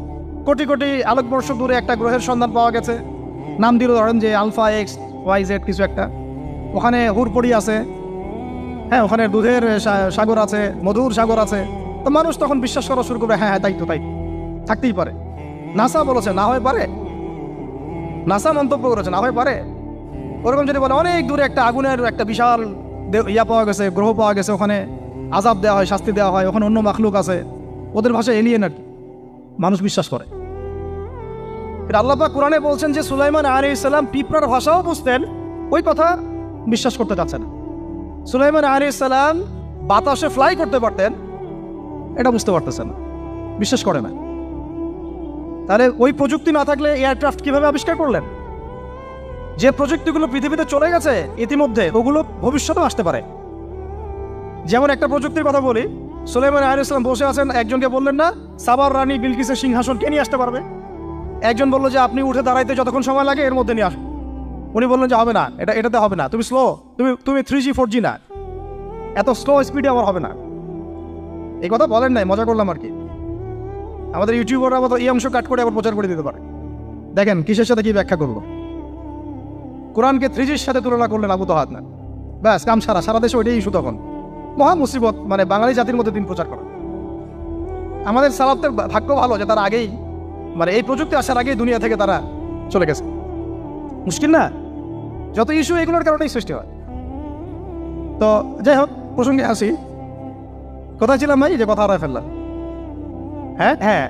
কোটি কোটি আলোকবর্ষ দূরে একটা গ্রহের সন্ধান পাওয়া গেছে, নাম দিল ধরেন যে আলফা এক্স ওয়াই জেড কিছু একটা, ওখানে হুরপড়ি আছে, হ্যাঁ ওখানে দুধের সাগর আছে, মধুর সাগর আছে, তো মানুষ তখন বিশ্বাস করা শুরু করবে, হ্যাঁ হ্যাঁ তাই তো, তাই থাকতেই পারে। নাসা বলেছে না হয়ে পারে, নাসা মন্তব্য করেছে না হয়ে পারে। ওরকম যদি বলে অনেক দূরে একটা আগুনের একটা বিশাল ইয়া পাওয়া গেছে, গ্রহ পাওয়া গেছে, ওখানে আযাব দেওয়া হয়, শাস্তি দেওয়া হয়, ওখানে অন্য মাখলুক আছে, ওদের ভাষায় এলিয়েন আর কি, মানুষ বিশ্বাস করে। আল্লাহ পাক কোরআনে বলছেন যে সুলাইমান আলাইহিস সালাম পিঁপড়ার ভাষাও বুঝতেন, ওই কথা বিশ্বাস করতে চাচ্ছে না। সুলাইমান আলাইহিস সালাম বাতাসে ফ্লাই করতে পারতেন, এটা বুঝতে পারতেছে না, বিশ্বাস করে না। তাহলে ওই প্রযুক্তি না থাকলে এয়ারক্রাফট কিভাবে আবিষ্কার করলেন? যে প্রযুক্তিগুলো পৃথিবীতে চলে গেছে ইতিমধ্যে, ওগুলো ভবিষ্যতেও আসতে পারে। যেমন একটা প্রযুক্তির কথা বলি, সুলাইমান আলাইহিস সালাম বসে আছেন, একজনকে বললেন না সাবার রানী বিলকিসের সিংহাসন কে নিয়ে আসতে পারবে? একজন বললো যে আপনি উঠে দাঁড়াইতে যতক্ষণ সময় লাগে এর মধ্যে নিয়ে আসুন। উনি বললেন যে হবে না, এটাতে হবে না, তুমি স্লো, তুমি 3G 4G না, এত স্লো স্পিডে আমার হবে না। এই কথা বলেন নাই, মজা করলাম আর কি। আমাদের ইউটিউবাররা মতো এই অংশ কাট করে আবার প্রচার করে দিতে পারে। দেখেন কিসের সাথে কি ব্যাখ্যা করলো। কোরআনকে 3Gর সাথে তুলনা করলেন আবু তহাদ না, ব্যাস কাম সারা দেশে ওইটাই ইস্যু। তখন মহা মুসিবত, মানে বাঙালি জাতির মধ্যে দিন প্রচার করা। আমাদের সালাফদের ভাগ্য ভালো যে তারা আগেই, মানে এই প্রযুক্তি আসার আগেই দুনিয়া থেকে তারা চলে গেছে। মুশকিল না, যত ইস্যু এগুলোর কারণেই সৃষ্টি হয়। তো যাই হোক, প্রসঙ্গে আসি, কোথায় ছিলাম ভাই, যে কথা হারায় ফেললাম। হ্যাঁ,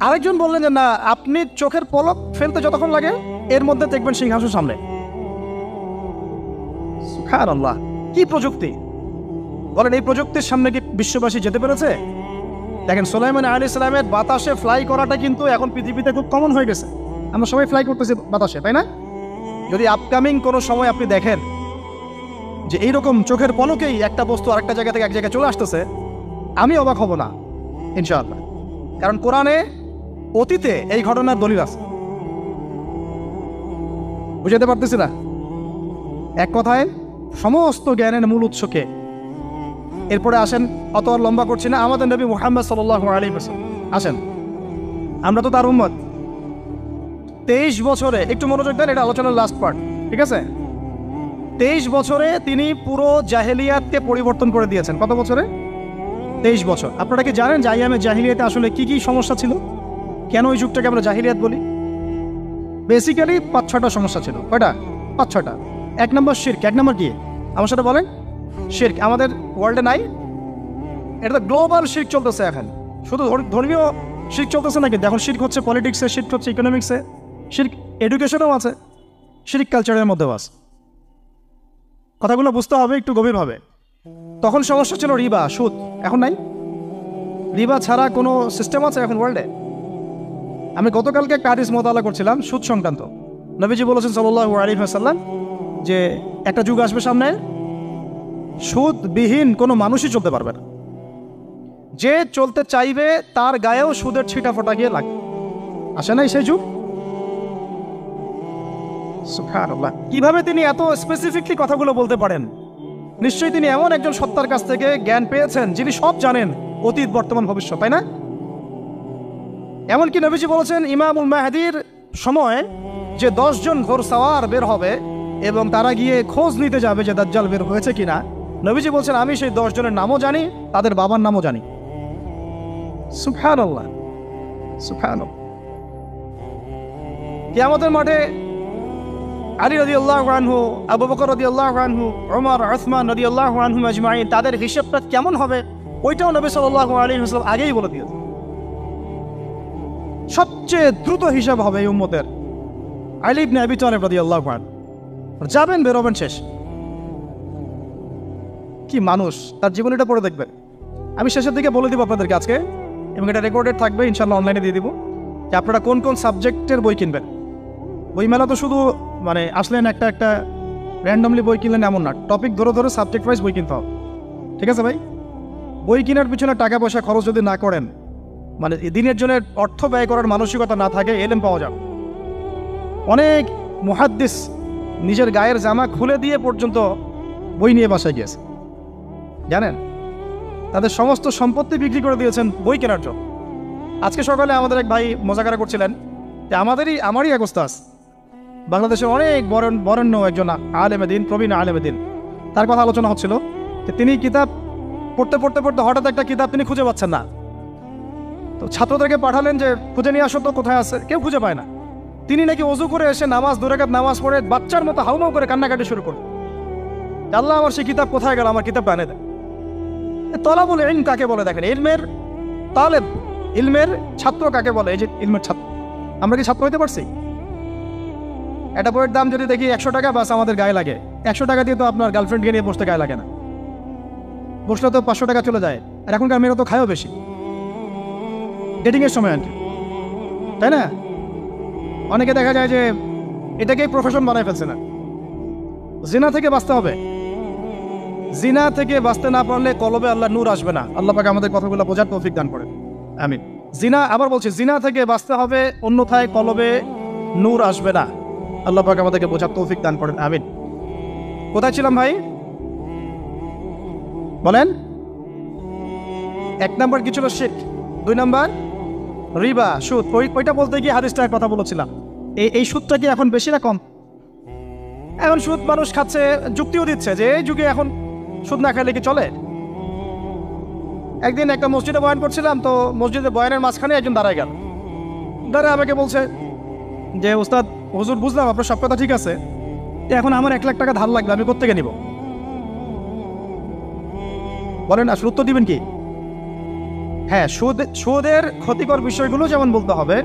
আরেকজন বললেন যে না, আপনি চোখের পলক ফেলতে যতক্ষণ লাগে এর মধ্যে দেখবেন সিংহাসন সামনে। সুবহানাল্লাহ, কি প্রযুক্তি বলেন! এই প্রযুক্তির সামনে কি বিশ্ববাসী যেতে পেরেছে? দেখেন সুলাইমান আলাইহিস সালামের বাতাসে ফ্লাই করাটা কিন্তু এখন পৃথিবীতে খুব কমন হয়ে গেছে। আমরা সবাই ফ্লাই করতেছি বাতাসে, তাই না? যদি আপকামিং কোনো সময় আপনি দেখেন যে এইরকম চোখের পলকেই একটা বস্তু আরেকটা জায়গা থেকে এক জায়গায় চলে আসতেছে, আমি অবাক হব না ইনশাআল্লাহ। কারণ কোরআনে অতীতে এই ঘটনার দলিল আছে। বুঝাতে পারতেছি না? এক কথায় সমস্ত জ্ঞানের মূল উৎসকে। এরপরে আসেন, অত আর লম্বা করছি না, আমাদের নবী মুহাম্মদ সাল্লাল্লাহু আলাইহি ওয়াসাল্লাম আসেন, আমরা তো তার উম্মত। 23 বছরে, একটু মনোযোগ দেন, এটা আলোচনার লাস্ট পার্ট, ঠিক আছে? 23 বছরে তিনি পুরো জাহেলিয়াতকে পরিবর্তন করে দিয়েছেন। কত বছরে? 23 বছর। আপনারা কি জানেন যে আইয়ামে জাহিলিয়াতে আসলে কি কি সমস্যা ছিল? কেন ওই যুগটাকে আমরা জাহিলিয়াত বলি? বেসিক্যালি 5-6টা সমস্যা ছিল। কয়টা? 5-6টা। 1 নম্বর শিরক। 1 নম্বর কি? আমার সাথে বলেন। শিরক আমাদের ওয়ার্ল্ডে নাই, এটা তো গ্লোবাল শিরক চলতেছে এখন। শুধু ধর্মীয় শিরক চলতেছে না, কিন্তু এখন শিরক হচ্ছে পলিটিক্সে, শিরক হচ্ছে ইকোনমিক্সে, শিরক এডুকেশনেও আছে, শিরক কালচারের মধ্যেও আছে। কথাগুলো বুঝতে হবে একটু গভীরভাবে। তখন সমস্যা ছিল রিবা, সুদ। এখন নাই। রিবা ছাড়া কোনো সিস্টেম আছে এখন ওয়ার্ল্ডে? আমি গতকালকে একটা হাদিস মোতালা করছিলাম সুদ সংক্রান্ত। নবীজি বলেছেন সাল্লাল্লাহু আলাইহি ওয়াসাল্লাম যে একটা যুগ আসবে সামনে, সুদবিহীন কোনো মানুষই চলতে পারবে না। যে চলতে চাইবে তার গায়েও সুদের ছিটা ফোটা গিয়ে লাগবে। আসে নাই সেই যুগ? সুবহানাল্লাহ, কিভাবে তিনি এত স্পেসিফিকলি কথাগুলো বলতে পারেন? নিশ্চয়ই তিনি এমন একজন সত্তার কাছ থেকে জ্ঞান পেয়েছেন যিনি সব জানেন, অতীত, বর্তমান, ভবিষ্যৎ, তাই না? এমনকি নবীজি বলেছেন ইমামুল মাহদির সময় যে 10 জন ঘোড়সাওয়ার বের হবে এবং তারা গিয়ে খোঁজ নিতে যাবে যে দাজ্জাল বের হয়েছে কিনা, নবীজি বলছেন আমি সেই 10 জনের নামও জানি, তাদের বাবার নামও জানি। সুবহানাল্লাহ, সুবহানাল্লাহ। কিয়ামতের মাঠে আলী রাদিয়াল্লাহু আনহু, আবু বকর রাদিয়াল্লাহু আনহু, ওমর, উসমান রাদিয়াল্লাহু আনহুম আজমাইন, তাদের হিসাবটা কেমন হবে ওইটাও নবী সাল্লাল্লাহু আলাইহি ওয়াসাল্লাম আগেই বলে দিয়েছেন। সবচেয়ে দ্রুত হিসাব হবে এই উম্মতের আলী ইবনে আবি তালিব রাদিয়াল্লাহু আনহু। যাবেন, বেরোবেন, শেষ। কি মানুষ, তার জীবনীটা পড়ে দেখবেন। আমি শেষের দিকে বলে দিব আপনাদেরকে আজকে, এবং এটা রেকর্ডেড থাকবে, ইনশাআল্লাহ অনলাইনে দিয়ে দিব, যে আপনারা কোন কোন সাবজেক্টের বই কিনবেন। বইমেলা তো শুধু মানে আসলেন একটা র্যান্ডমলি বই কিনলেন এমন না, টপিক ধরে ধরে সাবজেক্ট ওয়াইজ বই কিনতে হবে, ঠিক আছে ভাই? বই কেনার পিছনে টাকা পয়সা খরচ যদি না করেন, মানে দিনের জন্য অর্থ ব্যয় করার মানসিকতা না থাকে, এলেম পাওয়া যাবে। অনেক মুহাদ্দিস নিজের গায়ের জামা খুলে দিয়ে পর্যন্ত বই নিয়ে বাসায় গিয়েছে, জানেন? তাদের সমস্ত সম্পত্তি বিক্রি করে দিয়েছেন বই কেনার জন্য। আজকে সকালে আমাদের এক ভাই মজাকারা করছিলেন যে আমারই এক ওস্তাদ, বাংলাদেশের অনেক বরেণ্য একজন আলেমে দিন, প্রবীণ আলেমে দিন, তার কথা আলোচনা হচ্ছিল যে তিনি কিতাব পড়তে পড়তে পড়তে হঠাৎ একটা কিতাব তিনি খুঁজে পাচ্ছেন না। তো ছাত্রদেরকে পাঠালেন যে খুঁজে নিয়ে আসো তো, কোথায় আছে, কেউ খুঁজে পায় না। তিনি নাকি ওযু করে এসে নামাজ, 2 রাকাত নামাজ পড়ে বাচ্চার মতো হাউমাউ করে কান্নাকাটি শুরু করলেন, আল্লাহ আমার সেই কিতাব কোথায় গেল, আমার কিতাবটা এনে দেয়। তলাবুল ইলম কাকে বলে দেখেন, ইলমের তালেব, ইলমের ছাত্র কাকে বলে? এই যে ইলমের ছাত্র, আমরা কি ছাত্র হইতে পারছি? একটা বইয়ের দাম যদি দেখি 100 টাকা, বাস আমাদের গায়ে লাগে। 100 টাকা দিয়ে তো আপনার গার্লফ্রেন্ডকে নিয়ে বসতে গায়ে লাগে না, বসলে তো 500 টাকা চলে যায়। আর এখনকার মেয়েরা তো খায়ও বেশি, ডেটিংয়ের সময় আর কি, তাই না? অনেকে দেখা যায় যে এটাকেই প্রফেশন বানায় ফেলছে না। জিনা থেকে বাঁচতে হবে, জিনা থেকে বাঁচতে না পারলে কলবে আল্লাহ নূর আসবে না। আল্লাহ পাক আমাদের কথাগুলো বোঝার তৌফিক দান করেন, আমিন। জিনা, আবার বলছি, জিনা থেকে বাঁচতে হবে, অন্যথায় কলবে নূর আসবে না। আল্লাহ পাক আমাদেরকে বোঝার তৌফিক দান করেন, আমিন। কোথায় ছিলাম ভাই? বলেন। 1 নম্বর কি ছিল? শিরক। 2 নম্বর রিবা, সুদ। ওইটা বলতে গিয়ে হাদিসটার কথা বলেছিলাম। এই সুদটা কি এখন বেশি না কম? এখন সুদ মানুষ খাচ্ছে, যুক্তিও দিচ্ছে যে এই যুগে এখন সুদ না খাইলে কি চলে। একদিন একটা মসজিদে বয়ান করছিলাম, তো মসজিদে বয়ানের মাঝখানে একজন দাঁড়ায় গেল, দাঁড়ায় আমাকে বলছে যে উস্তাদ, হুজুর বুঝলাম আপনার সব কথা ঠিক আছে, এখন আমার 1 লাখ টাকা ধার লাগবে, আমি কোত্থেকে নিব? বলেন আসলে উত্তর দিবেন কি? হ্যাঁ, সুদের ক্ষতিকর বিষয়গুলো যেমন বলতে হবে,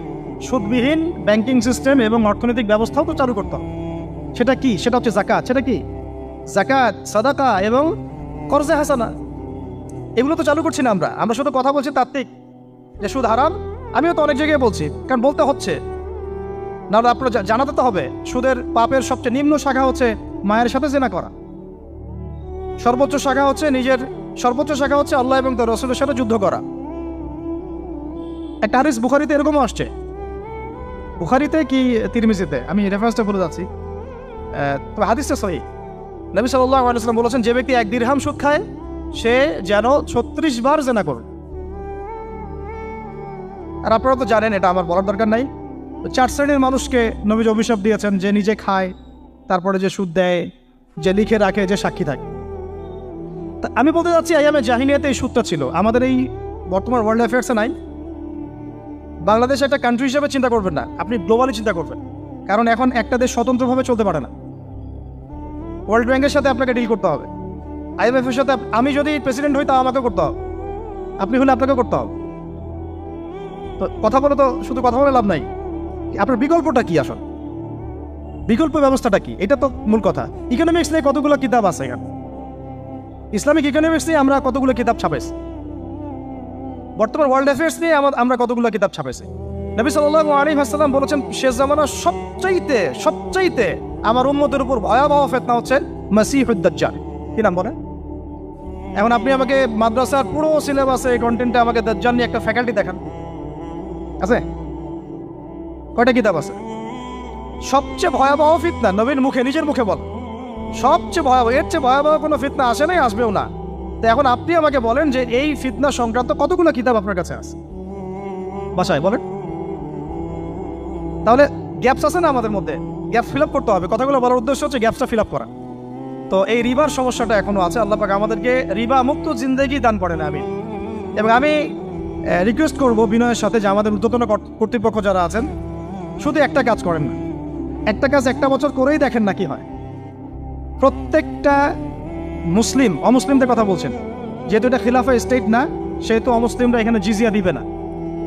সুদবিহীন ব্যাংকিং সিস্টেম এবং অর্থনৈতিক ব্যবস্থাও তো চালু করতে হবে। সেটা কি? সেটা হচ্ছে যাকাত। সেটা কি? যাকাত, সাদাকা এবং কর্জে হাসানা। এগুলো তো চালু করছি না আমরা শুধু কথা বলছি তাত্ত্বিক যে সুদ হারাম। আমিও তো অনেক জায়গায় বলছি, কারণ বলতে হচ্ছে, নাহলে আপনার জানাতে তো হবে। সুদের পাপের সবচেয়ে নিম্ন শাখা হচ্ছে মায়ের সাথে জেনা করা, সর্বোচ্চ শাখা হচ্ছে আল্লাহ এবং তার রাসূলের সাথে যুদ্ধ করা। একটা হাদিস বুখারীতে এরকমও আসছে, বুখারীতে কি তিরমিজিতে, আমি রেফারেন্সটা ভুলে যাচ্ছি, তবে হাদিসটা সহিহ। নবী সাল্লাল্লাহু আলাইহি ওয়াসাল্লাম বলেছেন, যে ব্যক্তি 1 দিরহাম সুদ খায় সে যেন 36 বার জেনা করে। আর আপনারা তো জানেন, এটা আমার বলার দরকার নাই, 4 শ্রেণীর মানুষকে নবীজি অভিশাপ দিয়েছেন, যে নিজে খায়, তারপরে যে সুদ দেয়, যে লিখে রাখে, যে সাক্ষী থাকে। তা আমি বলতে চাচ্ছি, আইয়ামে জাহিলিয়াতে এই সুদটা ছিল, আমাদের এই বর্তমান ওয়ার্ল্ড অ্যাফেয়ার্সে নাই। বাংলাদেশ একটা কান্ট্রি হিসেবে চিন্তা করবেন না, আপনি গ্লোবালি চিন্তা করবেন, কারণ এখন একটা দেশ স্বতন্ত্রভাবে চলতে পারে না। ওয়ার্ল্ড ব্যাংকের সাথে আপনাকে ডিল করতে হবে, IMF এর সাথে। আমি যদি প্রেসিডেন্ট হই, তাও আমাকে করতে হবে, আপনি হলে আপনাকে করতে হবে। তো কথা বলে তো শুধু কথা বলে লাভ নাই, আপনার বিকল্পটা কি? আসল বিকল্প ব্যবস্থাটা কি? এটা তো মূল কথা। ইকোনমিক্স নিয়ে কতগুলো কিতাব আছে এখানে, ইসলামিক ইকোনমিক্স নিয়ে আমরা কতগুলো কিতাব ছাপাইছি, বর্তমান ওয়ার্ল্ড অ্যাফেয়ার্স নিয়ে আমরা কতগুলো কিতাব ছাপাইছি। নবী সাল্লাল্লাহু আলাইহি ওয়াসাল্লাম বলেছেন, শেষ জামানার সবচাইতে আমার উম্মতের উপর ভয়াবহ ফিতনা হচ্ছে মাসিহুদ দাজ্জাল। কি নাম বলেন? এখন আপনি আমাকে মাদ্রাসার পুরো সিলেবাসে কন্টেন্টে আমাকে দাজ্জাল নিয়ে একটা ফ্যাকাল্টি দেখান, আছে? কয়টা কিতাব আছে? সবচেয়ে ভয়াবহ ফিতনা, নবীর মুখে, নিজের মুখে বল, সবচেয়ে ভয়াবহ, এর চেয়ে ভয়াবহ কোনো ফিতনা আসে নাই, আসবেও না। তো এখন আপনি আমাকে বলেন যে এই ফিতনা সংক্রান্ত কতগুলো কিতাব আপনার কাছে আছে বাসায়, বলেন। তাহলে গ্যাপস আছে না আমাদের মধ্যে, গ্যাপ ফিল আপ করতে হবে। কথাগুলো বলার উদ্দেশ্য হচ্ছে গ্যাপসটা ফিল আপ করা। তো এই রিবার সমস্যাটা এখনো আছে। আল্লাহ পাক আমাদেরকে রিবা মুক্ত জিন্দেগি দান করেন, আমি। এবং আমি রিকোয়েস্ট করব বিনয়ের সাথে যে আমাদের ঊর্ধ্বতন কর্তৃপক্ষ যারা আছেন, শুধু একটা কাজ করেন না, একটা কাজ 1টা বছর করেই দেখেন না কি হয়। প্রত্যেকটা মুসলিম, অমুসলিমদের কথা বলছেন, যেহেতু এটা খিলাফা স্টেট না, সেহেতু অমুসলিমরা এখানে জিজিয়া দিবে না।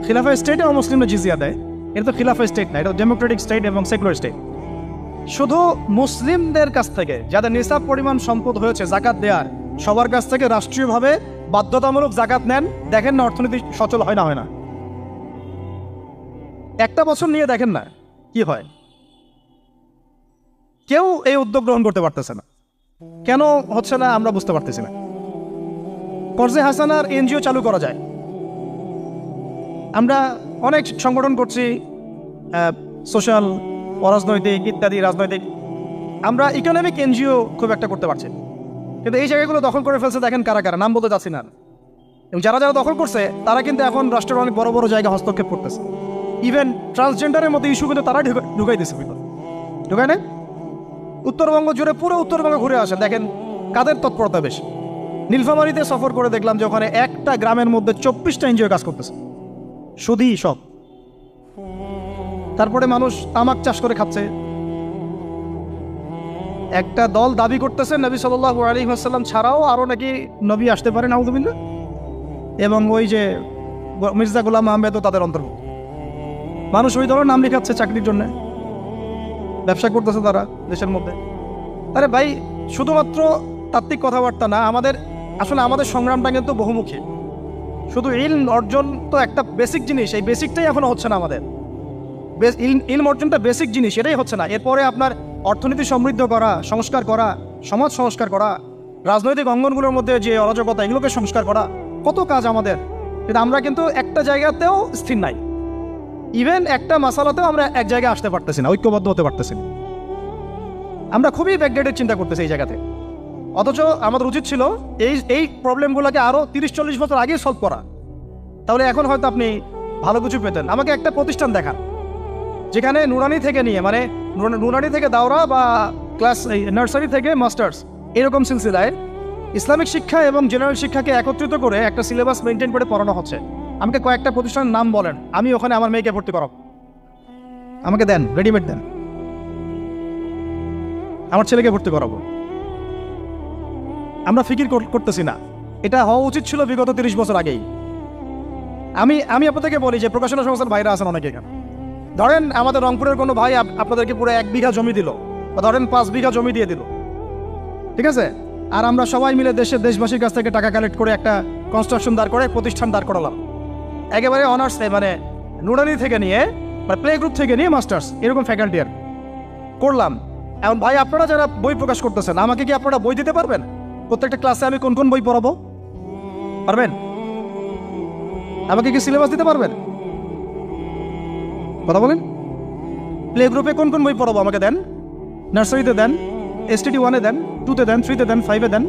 খিলাফা স্টেটে অমুসলিমরা জিজিয়া দেয়, এটা তো খিলাফা স্টেট না, এটা ডেমোক্রেটিক স্টেট এবং সেকুলার স্টেট। শুধু মুসলিমদের কাছ থেকে যাদের নিসাব পরিমাণ সম্পদ হয়েছে জাকাত দেওয়ার, সবার কাছ থেকে রাষ্ট্রীয়ভাবে বাধ্যতামূলক জাকাত নেন, দেখেন না অর্থনীতি সচল হয় না। 1টা বছর নিয়ে দেখেন না কি হয়। কেউ এই উদ্যোগ গ্রহণ করতে পারতেছে না। কেন হচ্ছে না আমরা বুঝতে পারতেছি না। কর্জে হাসানার এনজিও চালু করা যায়। আমরা অনেক সংগঠন করছি, সোশ্যাল, অরাজনৈতিক ইত্যাদি রাজনৈতিক। আমরা ইকোনমিক এনজিও খুব একটা করতে পারছি, কিন্তু এই জায়গাগুলো দখল করে ফেলছে। দেখেন কারা কারা, নাম বলতে যাচ্ছি না। এবং যারা দখল করছে তারা কিন্তু এখন রাষ্ট্রের অনেক বড় বড় জায়গা হস্তক্ষেপ করতেছে। ইভেন ট্রান্সজেন্ডারের মতো ইস্যু কিন্তু তারা ঢুকাই দিচ্ছে ভিতর, ঢুকায় না? উত্তরবঙ্গ জুড়ে, পুরো উত্তরবঙ্গ ঘুরে আসেন, দেখেন কাদের তৎপরতা বেশি। নীলফামারীতে সফর করে দেখলাম যে ওখানে একটা গ্রামের মধ্যে 24টা এনজিও কাজ করতেছে, শুধুই সব। তারপরে মানুষ তামাক চাষ করে খাচ্ছে। একটা দল দাবি করতেছে নবী সাল্লাল্লাহু আলাইহি ওয়াসাল্লাম ছাড়াও আরো নাকি নবী আসতে পারে, নাউযুবিল্লাহ। এবং ওই যে মির্জা গোলাম আহমেদও তাদের অন্তর্ভুক্ত। মানুষ ওই দলের নাম লেখাচ্ছে চাকরির জন্য, ব্যবসা করতেছে তারা দেশের মধ্যে। আরে ভাই, শুধুমাত্র তাত্ত্বিক কথাবার্তা না, আমাদের সংগ্রামটা কিন্তু বহুমুখী। শুধু ইলম অর্জন তো একটা বেসিক জিনিস, এই বেসিকটাই এখনো হচ্ছে না আমাদের। ইলম অর্জনটা বেসিক জিনিস, এটাই হচ্ছে না। এরপরে আপনার অর্থনীতি সমৃদ্ধ করা, সংস্কার করা, সমাজ সংস্কার করা, রাজনৈতিক অঙ্গনগুলোর মধ্যে যে অরাজকতা, এগুলোকে সংস্কার করা, কত কাজ আমাদের। কিন্তু আমরা কিন্তু একটা জায়গাতেও স্থির নাই। ইভেন একটা মাসালাতেও আমরা এক জায়গায় আসতে পারতেছি না, ঐক্যবদ্ধ হতে পারতেছি না। আমরা খুবই ব্যাকডেটেড চিন্তা করতেছি এই জায়গাতে। অথচ আমাদের উচিত ছিল এই প্রবলেমগুলোকে আরও 30-40 বছর আগে সলভ করা। তাহলে এখন হয়তো আপনি ভালো কিছু পেতেন। আমাকে একটা প্রতিষ্ঠান দেখান যেখানে নুরানি থেকে নিয়ে, মানে নুরানি থেকে দাওরা বা ক্লাস নার্সারি থেকে মাস্টার্স, এরকম সিলসিলায় ইসলামিক শিক্ষা এবং জেনারেল শিক্ষাকে একত্রিত করে একটা সিলেবাস মেনটেন করে পড়ানো হচ্ছে। আমাকে কয়েকটা প্রতিষ্ঠানের নাম বলেন, আমি ওখানে আমার মেয়েকে ভর্তি করাবো। আমাকে দেন, রেডিমেড দেন, আমার ছেলেকে ভর্তি করাবো। আমরা ফিকির করতেছি না। এটা হওয়া উচিত ছিল বিগত 30 বছর আগেই। আমি আপনাদেরকে বলি যে প্রকাশনা সংস্থার ভাইরা আছেন অনেকে এখানে। ধরেন আমাদের রংপুরের কোনো ভাই আপনাদেরকে পুরো 1 বিঘা জমি দিল, বা ধরেন 5 বিঘা জমি দিয়ে দিল, ঠিক আছে? আর আমরা সবাই মিলে দেশবাসীর কাছ থেকে টাকা কালেক্ট করে একটা কনস্ট্রাকশন দাঁড় করে প্রতিষ্ঠান দাঁড় করালাম, একেবারে অনার্স, মানে নুরানি থেকে নিয়ে, মানে প্লে গ্রুপ থেকে নিয়ে মাস্টার্স, এরকম ফ্যাকাল্টি আর করলাম। এখন ভাই আপনারা যারা বই প্রকাশ করতেছেন, আমাকে কি আপনারা বই দিতে পারবেন? প্রত্যেকটা ক্লাসে আমি কোন কোন বই পড়াবো পারবেন? আমাকে কি সিলেবাস দিতে পারবেন? কথা বলেন। প্লে গ্রুপে কোন কোন বই পড়াবো আমাকে দেন। নার্সারিতে দেন, STD 1-এ দেন, 2-তে দেন, 3-তে দেন, 5-এ দেন।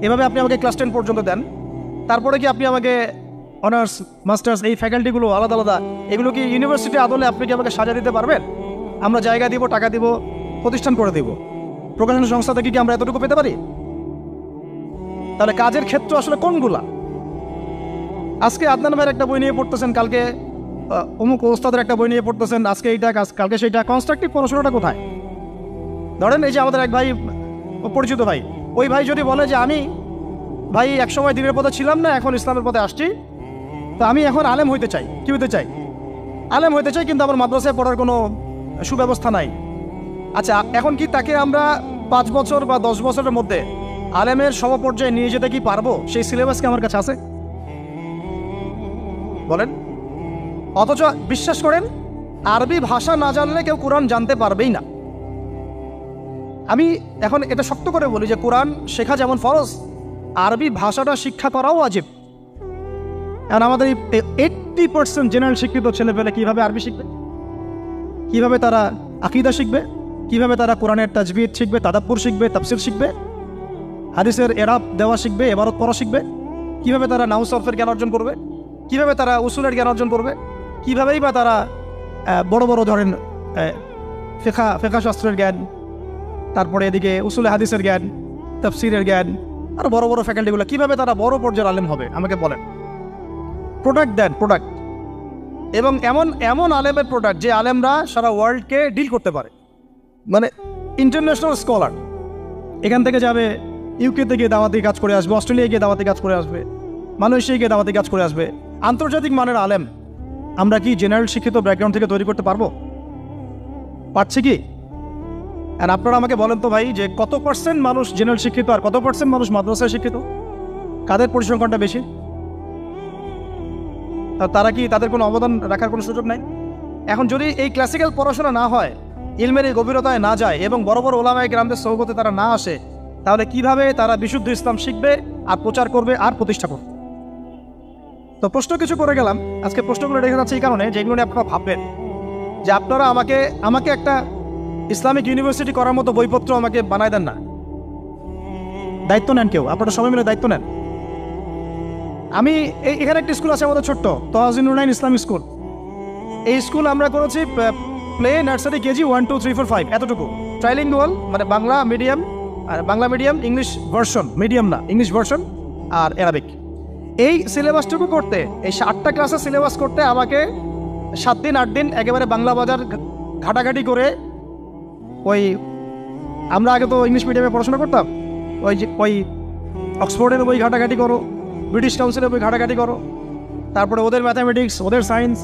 এভাবে আপনি আমাকে ক্লাস 10 পর্যন্ত দেন। তারপরে কি আপনি আমাকে অনার্স, মাস্টার্স, এই ফ্যাকাল্টিগুলো আলাদা আলাদা, এগুলো কি ইউনিভার্সিটি আদলে আপনি কি আমাকে সাজা দিতে পারবেন? আমরা জায়গা দিব, টাকা দিব, প্রতিষ্ঠান করে দিব। প্রকাশনা সংস্থা থেকে কি আমরা এতটুকু পেতে পারি? তাহলে কাজের ক্ষেত্র আসলে কোনগুলা? আজকে আদনান ভাইয়ের একটা বই নিয়ে পড়তেছেন, কালকে অমুক ওস্তাদের একটা বই নিয়ে পড়তেছেন, আজকে এইটা, কালকে সেইটা। কনস্ট্রাকটিভ পড়াশোনাটা কোথায়? ধরেন এই যে আমাদের এক ভাই, পরিচিত ভাই, ওই ভাই যদি বলে যে আমি ভাই একসময় দিনের পথে ছিলাম না, এখন ইসলামের পথে আসছি, তো আমি এখন আলেম হইতে চাই। কি হইতে চাই? আলেম হইতে চাই, কিন্তু আমার মাদ্রাসায় পড়ার কোনো সুব্যবস্থা নাই। আচ্ছা, এখন কি তাকে আমরা 5 বছর বা 10 বছরের মধ্যে আলেমের সমপর্যায়ে নিয়ে যেতে কি পারবো? সেই সিলেবাস কি আমার কাছে আছে? বলেন। অথচ বিশ্বাস করেন, আরবি ভাষা না জানলে কেউ কোরআন জানতে পারবেই না। আমি এখন এটা শক্ত করে বলি যে কোরআন শেখা যেমন ফরজ, আরবি ভাষাটা শিক্ষা করাও ওয়াজিব। কারণ আমাদের এই 80% জেনারেল শিক্ষিত ছেলেপেলে কীভাবে আরবি শিখবে? কীভাবে তারা আকীদা শিখবে? কীভাবে তারা কোরআনের তাজবিদ শিখবে, তাদাব্বুর শিখবে, তাফসির শিখবে, হাদিসের এরাব দেওয়া শিখবে, ইবারত পড়া শিখবে? কীভাবে তারা নাহু সরফের জ্ঞান অর্জন করবে? কীভাবে তারা উসুলের জ্ঞান অর্জন করবে? কীভাবেই বা তারা বড় বড় ধরেন ফিকহ শাস্ত্রের জ্ঞান, তারপরে এদিকে উসুলে হাদিসের জ্ঞান, তাফসিরের জ্ঞান, আর বড় বড় ফ্যাকাল্টিগুলো, কীভাবে তারা বড় পর্যায়ের আলেম হবে? আমাকে বলেন। প্রোডাক্ট দেন, প্রোডাক্ট। এবং এমন এমন আলেমের প্রোডাক্ট যে আলেমরা সারা ওয়ার্ল্ডকে ডিল করতে পারে, মানে ইন্টারন্যাশনাল স্কলার। এখান থেকে যাবে ইউকেতে গিয়ে দাওয়াতি কাজ করে আসবে, অস্ট্রেলিয়ায় গিয়ে দাওয়াতি কাজ করে আসবে, মালয়েশিয়ায় গিয়ে দাওয়াতি কাজ করে আসবে। আন্তর্জাতিক মানের আলেম আমরা কি জেনারেল শিক্ষিত ব্যাকগ্রাউন্ড থেকে তৈরি করতে পারবো? পারছি কি? আর আপনারা আমাকে বলেন তো ভাই, যে কত পার্সেন্ট মানুষ জেনারেল শিক্ষিত আর কত পার্সেন্ট মানুষ মাদ্রাসায় শিক্ষিত? কাদের পরিসংখ্যানটা বেশি? তারা কি, তাদের কোনো অবদান রাখার কোনো সুযোগ নাই? এখন যদি এই ক্লাসিক্যাল পড়াশোনা না হয়, ইলমের এই গভীরতায় না যায়, এবং বড় বড় ওলামায়ে কেরামদের সোহবতে তারা না আসে, তাহলে কিভাবে তারা বিশুদ্ধ ইসলাম শিখবে আর প্রচার করবে আর প্রতিষ্ঠা করবে? তো প্রশ্ন কিছু করে গেলাম। আজকে প্রশ্নগুলো রেখে যাচ্ছে এই কারণে, যেগুলো নিয়ে আপনারা ভাববেন যে আপনারা আমাকে একটা ইসলামিক ইউনিভার্সিটি করার মতো বইপত্র আমাকে বানায় দেন না। দায়িত্ব নেন কেউ, আপনারা সবাই মিলে দায়িত্ব নেন। আমি এখানে একটা স্কুল আছে আমাদের ছোট্ট, তাওয়াজিন নুরাইন ইসলামিক স্কুল। এই স্কুল আমরা করেছি প্লে, নার্সারি, কেজি 1, 2, 3, 4, 5, এতটুকু। ট্রাইলিঙ্গুয়াল, মানে বাংলা মিডিয়াম, আর Bangla medium, English version, medium না, ইংলিশ ভার্সন আর অ্যারাবিক। এই সিলেবাসটুকু করতে, এই 8টা ক্লাসের সিলেবাস করতে আমাকে 7 দিন 8 দিন একেবারে বাংলা বাজার ঘাটাঘাটি করে, ওই আমরা আগে তো ইংলিশ মিডিয়ামে পড়াশোনা করতাম, ওই অক্সফোর্ডের বই ঘাটাঘাটি করো, ব্রিটিশ কাউন্সিলের বই ঘাটাঘাটি করো, তারপরে ওদের ম্যাথামেটিক্স, ওদের সায়েন্স,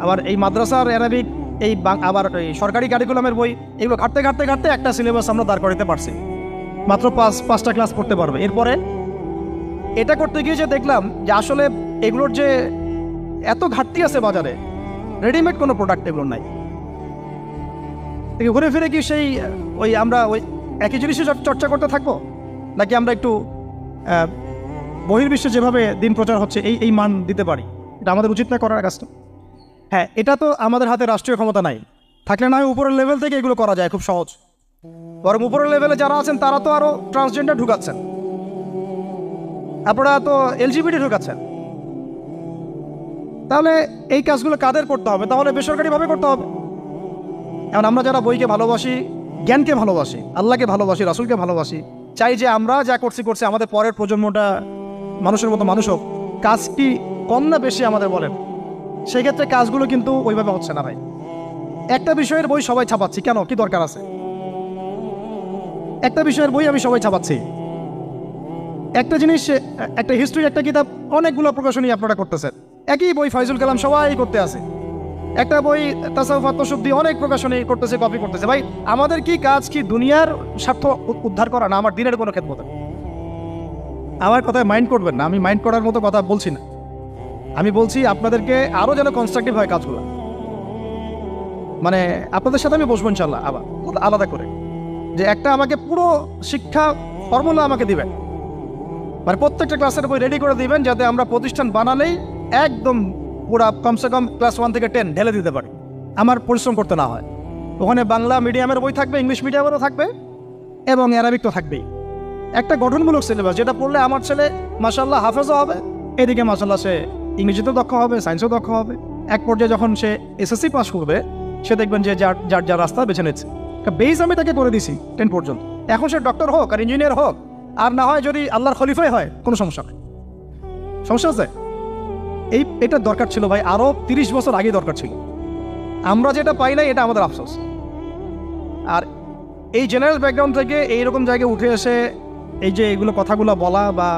আবার এই মাদ্রাসার অ্যারাবিক, এই আবার এই সরকারি কারিকুলামের বই, এগুলো ঘাটতে ঘাটতে ঘাটতে একটা সিলেবাস আমরা দাঁড় করাতে পারছি। মাত্র 5টা ক্লাস পড়তে পারবে। এরপরে এটা করতে গিয়ে যে দেখলাম যে আসলে এগুলোর যে এত ঘাটতি আছে বাজারে, রেডিমেড কোনো প্রোডাক্ট এগুলোর নাই। ঘুরে ফিরে কি সেই আমরা ওই একই জিনিসই চর্চা করতে থাকবো? নাকি আমরা একটু বহির্বিশ্বে যেভাবে দিন প্রচার হচ্ছে এই মান দিতে পারি? এটা আমাদের উচিত না করার কাজটা? হ্যাঁ, এটা তো আমাদের হাতে রাষ্ট্রীয় ক্ষমতা নাই, থাকলে না হয় উপরের লেভেল থেকে এগুলো করা যায় খুব সহজ। বরং উপরের লেভেলে যারা আছেন তারা তো আরও ট্রান্সজেন্ডার ঢুকাচ্ছেন, আপনারা তো এলজিবিটি ঢুকাচ্ছেন। তাহলে এই কাজগুলো কাদের করতে হবে? তাহলে বেসরকারিভাবে করতে হবে। এখন আমরা যারা বইকে ভালোবাসি, জ্ঞানকে ভালোবাসি, আল্লাহকে ভালোবাসি, রাসূলকে ভালোবাসি, চাই যে আমরা যা করছি আমাদের পরের প্রজন্মটা মানুষের মতো মানুষ হোক। কাজ কি কম না বেশি আমাদের বলেন? সেই ক্ষেত্রে কাজগুলো কিন্তু ওইভাবে হচ্ছে না ভাই। একটা বিষয়ের বই সবাই ছাপাচ্ছি, কেন? কি দরকার আছে? একটা বিষয়ের বই আমি সবাই ছাপাচ্ছি। একটা জিনিস, একটা হিস্ট্রি, একটা কিতাব অনেকগুলো প্রকাশনী আপনারা করতেছেন। একই বই ফাইজুল কালাম সবাই করতে আছে। একটা বই তাসাউফ আত্মশুদ্ধি অনেক প্রকাশনী করতেছে, কপি করতেছে। ভাই আমাদের কি কাজ? কি দুনিয়ার স্বার্থ উদ্ধার করা, না আমার দিনের কোনো খেদমত? আমার কথায় মাইন্ড করবেন না, আমি মাইন্ড করার মতো কথা বলছি না। আমি বলছি আপনাদেরকে আরও যেন কনস্ট্রাকটিভ হয় কাজগুলো। মানে আপনাদের সাথে আমি বসবো ইনশাল্লাহ আবার আলাদা করে, যে একটা আমাকে পুরো শিক্ষা ফর্মুলা আমাকে দিবেন, মানে প্রত্যেকটা ক্লাসের বই রেডি করে দিবেন, যাতে আমরা প্রতিষ্ঠান বানালেই একদম পুরা কমসে কম ক্লাস 1 থেকে 10 ঢেলে দিতে পারি, আমার পরিশ্রম করতে না হয়। ওখানে বাংলা মিডিয়ামের বই থাকবে, ইংলিশ মিডিয়ামেরও থাকবে, এবং অ্যারাবিক তো থাকবেই। একটা গঠনমূলক সিলেবাস, যেটা পড়লে আমার ছেলে মাশাআল্লাহ হাফেজও হবে, এদিকে মাশাআল্লাহ সে ইংরেজিতেও দক্ষ হবে, সায়েন্সেও দক্ষ হবে। এক পর্যায়ে যখন সে এসএসসি পাস করবে, সে দেখবেন যে যার রাস্তা বেছে নিচ্ছে। বেস আমি তাকে করে দিছি 10 পর্যন্ত। এখন সে ডক্টর হোক আর ইঞ্জিনিয়ার হোক, আর না হয় যদি আল্লাহর খলিফাই হয়, কোনো সমস্যা নেই। সমস্যা আছে? এটা দরকার ছিল ভাই, আরও 30 বছর আগে দরকার ছিল। আমরা যেটা পাই নাই, এটা আমাদের আফসোস। আর এই জেনারেল ব্যাকগ্রাউন্ড থেকে এইরকম জায়গায় উঠে এসে এই যে এগুলো কথাগুলো বলা বা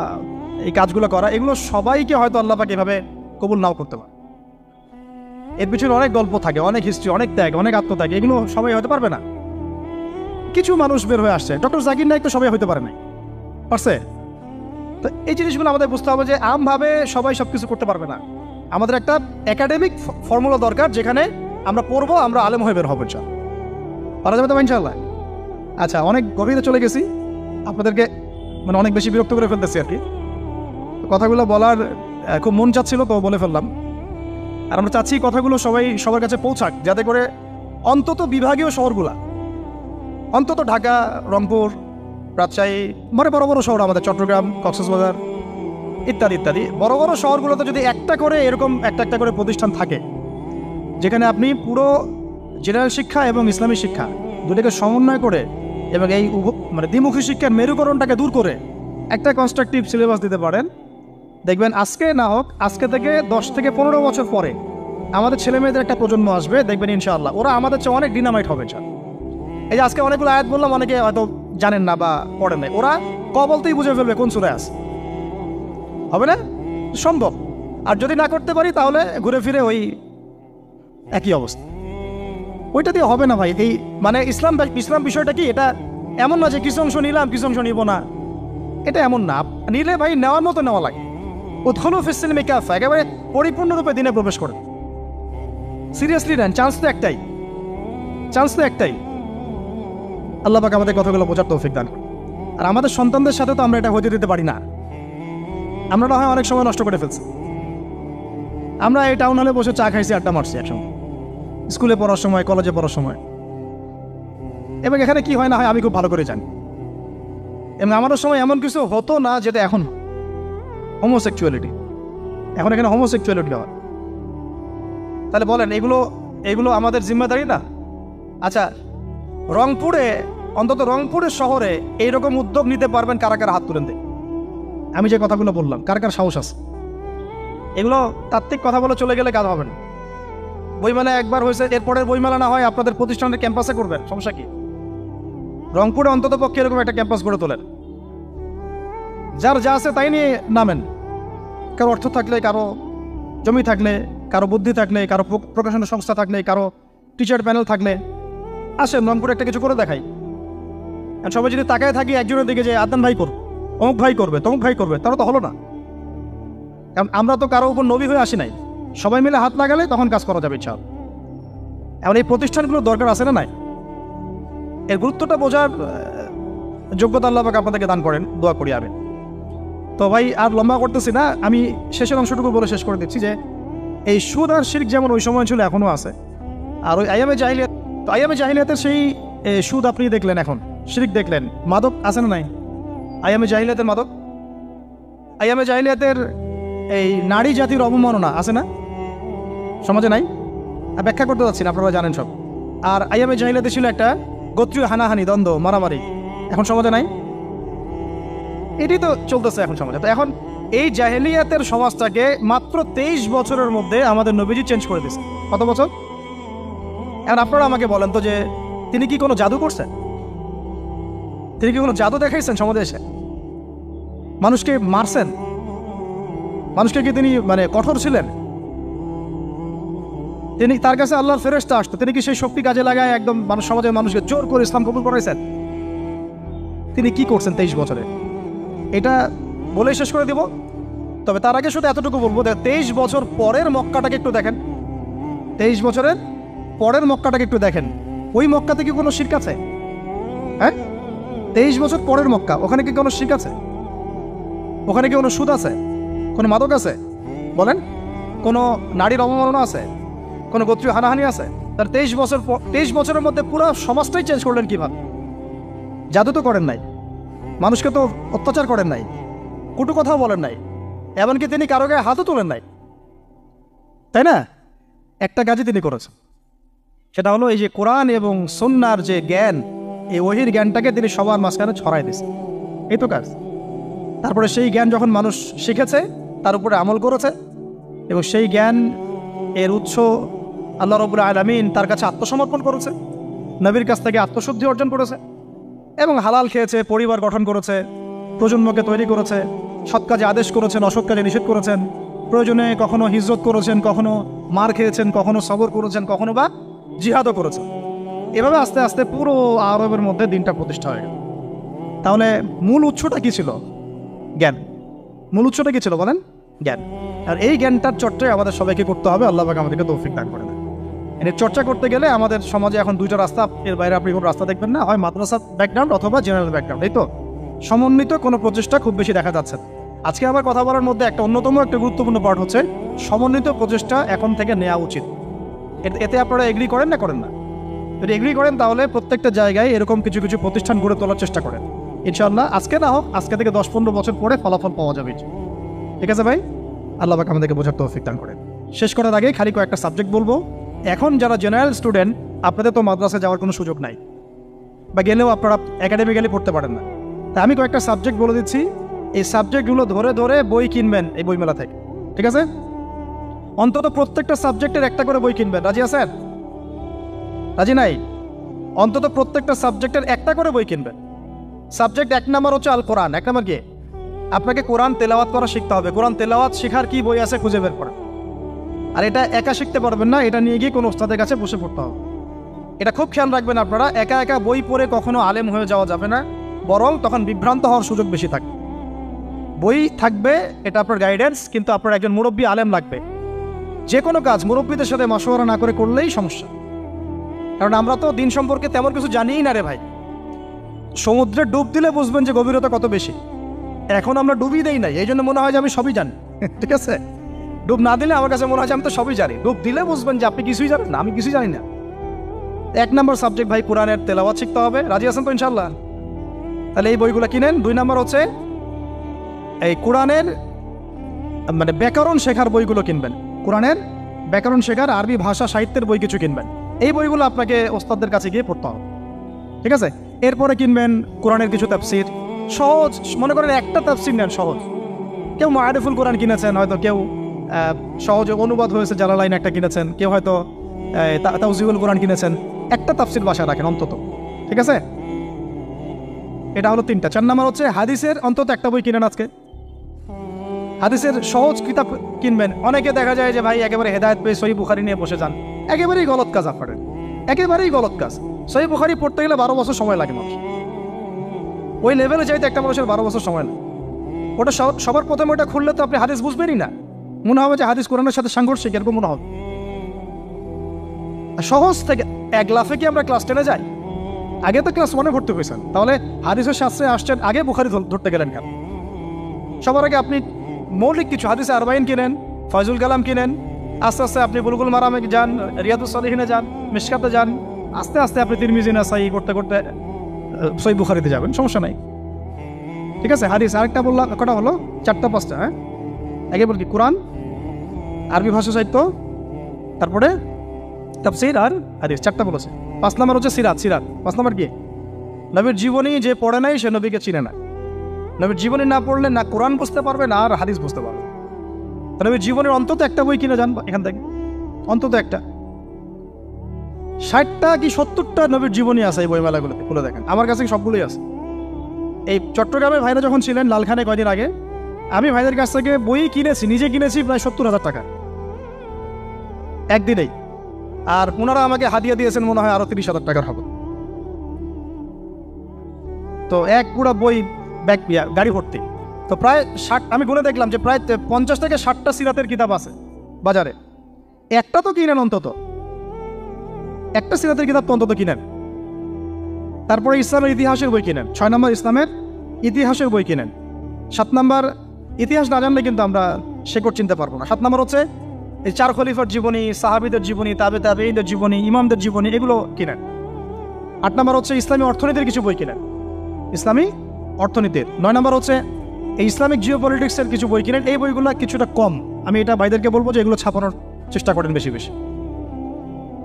এই কাজগুলো করা, এগুলো সবাইকে হয়তো আল্লাহ পাক এভাবে কবুল নাও করতে পারে। এর পিছনে অনেক গল্প থাকে, অনেক হিস্ট্রি, অনেক ত্যাগ, অনেক আত্মত্যাগ। এগুলো সবাই হতে পারবে না। কিছু মানুষ বের হয়ে আসছে, ডক্টর জাকির নাইক তো সবাই হতে পারে নাই, পারছে? তো এই জিনিসগুলো আমাদের বুঝতে হবে যে আমভাবে সবাই সব কিছু করতে পারবে না। আমাদের একটা একাডেমিক ফর্মুলা দরকার, যেখানে আমরা পড়বো, আমরা আলেম হয়ে বের হবো। পারা যাবে তো ইনশাআল্লাহ? আচ্ছা, অনেক গভীরে চলে গেছি, আপনাদেরকে মানে অনেক বেশি বিরক্ত করে ফেলতেছি আর কি। কথাগুলো বলার খুব মন চাচ্ছিল, তো বলে ফেললাম। আর আমরা চাচ্ছি কথাগুলো সবার কাছে পৌঁছাক, যাতে করে অন্তত বিভাগীয় শহরগুলা, অন্তত ঢাকা, রংপুর, রাজশাহী, মানে বড় বড় শহর আমাদের, চট্টগ্রাম, কক্সবাজার ইত্যাদি ইত্যাদি বড় বড় শহরগুলোতে যদি একটা করে এরকম একটা করে প্রতিষ্ঠান থাকে, যেখানে আপনি পুরো জেনারেল শিক্ষা এবং ইসলামী শিক্ষা দুটোকে সমন্বয় করে এবং এই মানে দ্বিমুখী শিক্ষার মেরুকরণটাকে দূর করে একটা কনস্ট্রাকটিভ সিলেবাস দিতে পারেন, দেখবেন আজকে না হোক, আজকে থেকে 10 থেকে 15 বছর পরে আমাদের ছেলে মেয়েদের একটা প্রজন্ম আসবে, দেখবেন ইনশাআল্লাহ ওরা আমাদের চেয়ে অনেক ডিনামাইট হবে। এই যে আজকে অনেকগুলো আয়াত বললাম, অনেকে হয়তো জানেন না বা পড়েন নাই, ওরা বলতেই বুঝে ফেলবে কোন সূরায় আছে। হবে না? সম্ভব। আর যদি না করতে পারি, তাহলে ঘুরে ফিরে ওই একই অবস্থা। ওইটা দিয়ে হবে না ভাই। এই মানে ইসলাম বিষয়টা কি, এটা এমন না যে কিছু অংশ নিলাম কিছু অংশ নিব না, এটা এমন না। নিলে ভাই নেওয়ার মতো নেওয়া লাগে। উদখুলু ফিস-সিলমি কাফা, একেবারে পরিপূর্ণরূপে দিনে প্রবেশ করে সিরিয়াসলি নেন। চান্স তো একটাই। আল্লাহ পাক আমাদের কথাগুলো বোঝার তৌফিক দান করুন। আর আমাদের সন্তানদের সাথে তো আমরা এটা হতে দিতে পারি না। আমরা না হয় অনেক সময় নষ্ট করে ফেলছি। আমরা এই টাউন হলে বসে চা খাইছি, আড্ডা মারছি একসঙ্গে, স্কুলে পড়ার সময়, কলেজে পড়ার সময়। এবং এখানে কি হয় না হয় আমি খুব ভালো করে জানি। এবং আমাদের সময় এমন কিছু হতো না যেটা এখন হোমোসেক্সুয়ালিটি। এখন এখানে হোমোসেক্সুয়ালিটি হয়। তাহলে বলেন এগুলো আমাদের জিম্মেদারি না? আচ্ছা, অন্তত রংপুরের শহরে এইরকম উদ্যোগ নিতে পারবেন কারা কারা? হাত তুলেন দেয়। আমি যে কথাগুলো বললাম, কার কার সাহস আছে? এগুলো তাত্ত্বিক কথা বলে চলে গেলে কাজ হবে না। বইমেলা একবার হয়েছে, এরপরের বইমেলা না হয় আপনাদের প্রতিষ্ঠানের ক্যাম্পাসে করবেন, সমস্যা কি? রংপুরে অন্তত পক্ষে এরকম একটা ক্যাম্পাস গড়ে তোলেন। যার যা আছে তাই নিয়ে নামেন। কারো অর্থ থাকলে, কারো জমি থাকলে, কারো বুদ্ধি থাকলে, কারো প্রকাশনা সংস্থা থাকলে, কারো টিচার প্যানেল থাকলে, আসেন রংপুরে একটা কিছু করে দেখাই। সবাই যদি তাকায় থাকি একজনের দিকে, যে আদনান ভাই করবে, অমুক ভাই করবে, তমুক ভাই করবে, তারা তো হলো না। কারণ আমরা তো কারো উপর নবী হয়ে আসি নাই। সবাই মিলে হাত লাগালে তখন কাজ করা যাবে ইনশাআল্লাহ। এমন এই প্রতিষ্ঠানগুলোর দরকার আছে না নাই? এর গুরুত্বটা বোঝার যোগ্যতা আল্লাহ পাক আপনাদেরকে দান করেন, দোয়া করি আমি। তো ভাই আর লম্বা করতেছি না, আমি শেষের অংশটুকু বলে শেষ করে দিচ্ছি যে এই সুদ আর শিরক যেমন ওই সময় ছিল এখনও আছে, আর ওই আইয়ামে জাহিলিয়াত, তো আইয়ামে জাহিলিয়াতের সেই সুদ আপনি দেখলেন, এখন শিরক দেখলেন, মাদক আছে না নাই? আইয়ামে জাহিলিয়াতের মাদক, আইয়ামে জাহিলিয়াতের এই নারী জাতির অবমাননা আছে না সমাজে? নাই, ব্যাখ্যা করতে যাচ্ছি না, আপনারা জানেন সব। আর আইয়ামে জাহিলিয়াতে ছিল একটা গোত্রীয় হানাহানি, দ্বন্দ্ব, মারামারি, এখন সমাজে নাই? এটাই তো চলতেছে এখন সমাজে। তো এখন এই জাহেলিয়াতের সমাজটাকে মাত্র 23 বছরের মধ্যে আমাদের নবীজি চেঞ্জ করে দিয়েছে। কত বছর? এখন আপনারা আমাকে বলেন তো যে তিনি কি কোনো জাদু করছেন? তিনি কি কোনো জাদু দেখাইছেন সমাজে এসে? মানুষকে মারছেন? মানুষকে কি তিনি মানে কঠোর ছিলেন? তিনি, তার কাছে আল্লাহর ফেরেশতা আসতো, তিনি কি সেই শক্তি কাজে লাগায় একদম মানুষ, সমাজের মানুষকে জোর করে ইসলাম কবুল করাইছেন? তিনি কি করছেন 23 বছরে? এটা বলেই শেষ করে দিব। তবে তার আগে শুধু এতটুকু বলবো, 23 বছর পরের মক্কাটাকে একটু দেখেন, 23 বছরের পরের মক্কাটাকে একটু দেখেন। ওই মক্কাতে কি কোনো শিরক আছে? হ্যাঁ, 23 বছর পরের মক্কা, ওখানে কি কোনো শিরক আছে? ওখানে কি কোনো সুদ আছে? কোনো মাদক আছে? বলেন, কোনো নারীর অবমাননা আছে? কোনো গোত্রীয় হানাহানি আছে? তার 23 বছরের মধ্যে পুরো সমাজটাই চেঞ্জ করলেন কিভাবে? জাদু তো করেন নাই, মানুষকে তো অত্যাচার করেন নাই, কটু কথাও বলেন নাই, এমনকি তিনি কারো গায়ে হাতও তোলেন নাই, তাই না? একটা কাজই তিনি করেছেন, সেটা হলো এই যে কোরআন এবং সুন্নাহর যে জ্ঞান, এই ওহির জ্ঞানটাকে তিনি সবার মাঝখানে ছড়াই দিয়েছেন, এই তো কাজ। তারপরে সেই জ্ঞান যখন মানুষ শিখেছে, তার উপরে আমল করেছে, এবং সেই জ্ঞান এর উৎস আল্লাহ রাব্বুল আলামিন, তার কাছে আত্মসমর্পণ করেছে, নবীর কাছ থেকে আত্মশুদ্ধি অর্জন করেছে, এবং হালাল খেয়েছে, পরিবার গঠন করেছে, প্রজন্মকে তৈরি করেছে, সৎ কাজে আদেশ করেছেন, অসৎ কাজে নিষেধ করেছেন, প্রয়োজনে কখনো হিজরত করেছেন, কখনো মার খেয়েছেন, কখনো সবর করেছেন, কখনো বা জিহাদও করেছেন। এভাবে আস্তে আস্তে পুরো আরবের মধ্যে দিনটা প্রতিষ্ঠা হয়ে গেল। তাহলে মূল উৎসটা কি ছিল? জ্ঞান। মূল উৎসটা কি ছিল বলেন? জ্ঞান। আর এই জ্ঞানটার চর্চায় আমাদের সবাইকে করতে হবে, আল্লাহ পাক আমাদেরকে তৌফিক দান করে দেন। এর চর্চা করতে গেলে আমাদের সমাজে এখন দুইটা রাস্তা, এর বাইরে আপনি কোনো রাস্তা দেখবেন না, হয় মাদ্রাসা ব্যাকগ্রাউন্ড অথবা জেনারেল ব্যাকগ্রাউন্ড, এই তো সমন্বিত কোনো প্রচেষ্টা খুব বেশি দেখা যাচ্ছে। আজকে আমার কথা বলার মধ্যে একটা অন্যতম একটা গুরুত্বপূর্ণ পার্ট হচ্ছে সমন্বিত প্রচেষ্টা এখন থেকে নেওয়া উচিত। এতে আপনারা এগ্রি করেন না করেন না? যদি এগ্রি করেন তাহলে প্রত্যেকটা জায়গায় এরকম কিছু কিছু প্রতিষ্ঠান গড়ে তোলার চেষ্টা করেন, ইনশাআল্লাহ আজকে না হোক, আজকে থেকে 10-15 বছর পরে ফলাফল পাওয়া যাবে। ঠিক আছে ভাই, আল্লাহ পাক আমাদেরকে বোঝার তৌফিক দান করেন। শেষ করার আগে খালি কয়েকটা সাবজেক্ট বলবো। এখন যারা জেনারেল স্টুডেন্ট, আপনাদের তো মাদ্রাসায় যাওয়ার কোনো সুযোগ নাই, বা গেলেও আপনারা একাডেমিক্যালি পড়তে পারেন না, তা আমি কয়েকটা সাবজেক্ট বলে দিচ্ছি। এই সাবজেক্টগুলো ধরে ধরে বই কিনবেন এই বইমেলা থেকে, ঠিক আছে? অন্তত প্রত্যেকটা সাবজেক্টের একটা করে বই কিনবেন। রাজি আছেন? রাজি নাই? অন্তত প্রত্যেকটা সাবজেক্টের একটা করে বই কিনবেন। সাবজেক্ট 1 নম্বর হচ্ছে আল কোরআন। 1 নম্বর কি? আপনাকে কোরআন তেলাওয়াত করা শিখতে হবে। কোরআন তেলাওয়াত শেখার কি বই আছে খুঁজে বের করেন। আর এটা একা শিখতে পারবেন না, এটা নিয়ে গিয়ে কোনো ওস্তাদের কাছে বসে পড়তে হবে। এটা খুব খেয়াল রাখবেন আপনারা, একা একা বই পড়ে কখনো আলেম হয়ে যাওয়া যাবে না, বরং তখন বিভ্রান্ত হওয়ার সুযোগ বেশি থাকে। বই থাকবে, এটা আপনার গাইডেন্স, কিন্তু আপনার একজন মুরব্বী আলেম লাগবে। যে কোনো কাজ মুরব্বীদের সাথে মাশওয়ারা না করে করলেই সমস্যা। কারণ আমরা তো দিন সম্পর্কে তেমন কিছু জানিই না রে ভাই। সমুদ্রে ডুব দিলে বুঝবেন যে গভীরতা কত বেশি। এখন আমরা ডুবই দেই নাই, এই জন্য মনে হয় যে আমি সবই জানি। ঠিক আছে, ডুব না দিলে আমার কাছে মনে হয় যে আমি তো সবই জানি। ডুব দিলে বুঝবেন যে আপনি কিছুই জানেন না, আমি কিছুই জানি না। 1 নম্বর সাবজেক্ট ভাই কোরআনের তেলাওয়াত শিখতে হবে। রাজি আছেন তো ইনশাল্লাহ? তাহলে এই বইগুলো কিনেন। 2 নম্বর হচ্ছে এই কোরআনের মানে ব্যাকরণ শেখার বইগুলো কিনবেন। কোরআনের ব্যাকরণ শেখার আরবি ভাষা সাহিত্যের বই কিছু কিনবেন। এই বইগুলো আপনাকে ওস্তাদদের কাছে গিয়ে পড়তে হবে, ঠিক আছে? এরপরে কিনবেন কোরআনের কিছু তাফসির, সহজ। মনে করেন একটা তাফসির নেন সহজ। কেউ মারিফুল কোরআন কিনেছেন, হয়তো কেউ সহজে অনুবাদ হয়েছে জালালাইন একটা কিনেছেন, কেউ হয়তো তাওজিউল কোরআন কিনেছেন। একটা তাফসির বাসায় রাখেন অন্তত, ঠিক আছে? এটা হলো 3টা। 4 নম্বর হচ্ছে হাদিসের অন্তত একটা বই কিনেন আজকে। হাদিসের সহজ কিতাব কিনবেন। অনেকে দেখা যায় যে ভাই একেবারে হেদায়েত পেয়ে সহিহ বুখারী নিয়ে বসে যান, একেবারেই গলত কাজ আপনাদের, একেবারেই গলত কাজ। সহিহ বুখারী পড়তে গেলে 12 বছর সময় লাগে মানুষ। ওই লেভেলে যাইতে একটা মানুষের 12 বছর সময় লাগে। ওটা সবার প্রথমে ওটা খুললে তো আপনি হাদিস বুঝবেনই না, মনে হবে যে হাদিস কোরআনের সাথে সাংঘর্ষিক, এরকম মনে হবে। সহজ থেকে 1 লাফে কি আমরা ক্লাস 10-এ যাই? আগে তো ক্লাস 1-এ ভর্তি হয়েছেন, তাহলে হাদিসের শাস্ত্রে আসছেন আগে বুখারি ধরতে গেলেন কেন? সবার আগে আপনি মৌলিক কিছু হাদিসে আরবাইন কিনেন, ফয়জুল কালাম কিনেন, আস্তে আস্তে আপনি বুলুগুল মারামে যান, রিয়াদুস সালিহিনে যান, মিশকাতে যান, আস্তে আস্তে আপনি তিরমিজি নাসাই করতে করতে সহিহ বুখারীতে যাবেন, সমস্যা নাই। ঠিক আছে, হাদিস আরেকটা বললাম, কটা হলো? 4টা-5টা। হ্যাঁ, আগে বল কি, কোরআন, আরবি ভাষা সাহিত্য, তারপরে তাফসীর আর হাদিস, 4টা বলেছে। 5 নম্বর হচ্ছে সিরাত। 5 নম্বর কি? নবীর জীবনী যে পড়ে নাই সে নবীকে চিনে না। নবীর জীবনী না পড়লে না কোরআন বুঝতে পারবে না আর হাদিস বুঝতে পারবে। তো নবীর জীবনের অন্তত একটা বই কিনে যান এখান থেকে, অন্তত একটা। 60টা কি 70টা নবীর জীবনী আছে এই বইমেলাগুলোতে, খুলে দেখেন। আমার কাছে সবগুলোই আছে। এই চট্টগ্রামে ভাইরা যখন ছিলেন লালখানে কয়দিন আগে, আমি ভাইদের কাছ থেকে বই কিনেছি, নিজে কিনেছি প্রায় 70,000 টাকা একদিনেই। আর ওনারা আমাকে হাদিয়া দিয়েছেন মনে হয় আরো 30,000 টাকার হবে। তো এক পুরো বই ব্যাগ গাড়ি ভর্তি। তো প্রায় 60, আমি গুনে দেখলাম যে প্রায় 50 থেকে 60টা সিরাতের কিতাব আছে বাজারে। একটা তো কিনেন, অন্তত একটা সিরাতের কিতাব তো অন্তত কিনেন। তারপরে ইসলামের ইতিহাসের বই কিনেন। 6 নম্বর ইসলামের ইতিহাসের বই কিনেন। 7 নম্বর, ইতিহাস না জানলে কিন্তু আমরা শেকড় চিনতে পারবো না। 7 নম্বর হচ্ছে এই 4 খলিফার জীবনী, সাহাবীদের জীবনী, তাবেঈনদের জীবনী, ইমামদের জীবনী, এগুলো কিনেন। 8 নম্বর হচ্ছে ইসলামী অর্থনীতির কিছু বই কিনেন, ইসলামী অর্থনীতির। 9 নম্বর হচ্ছে এই ইসলামিক জিওপলিটিক্সের কিছু বই কিনেন। এই বইগুলো কিছুটা কম, আমি এটা ভাইদেরকে বলবো যে এগুলো ছাপানোর চেষ্টা করেন বেশি বেশি।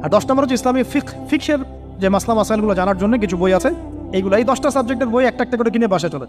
আর 10 নম্বর হচ্ছে ইসলামী ফিকহের যে মাসলা মাসাইলগুলো জানার জন্য কিছু বই আছে, এইগুলো। এই 10টা সাবজেক্টের বই একটা একটা করে কিনে বাসায় চলে।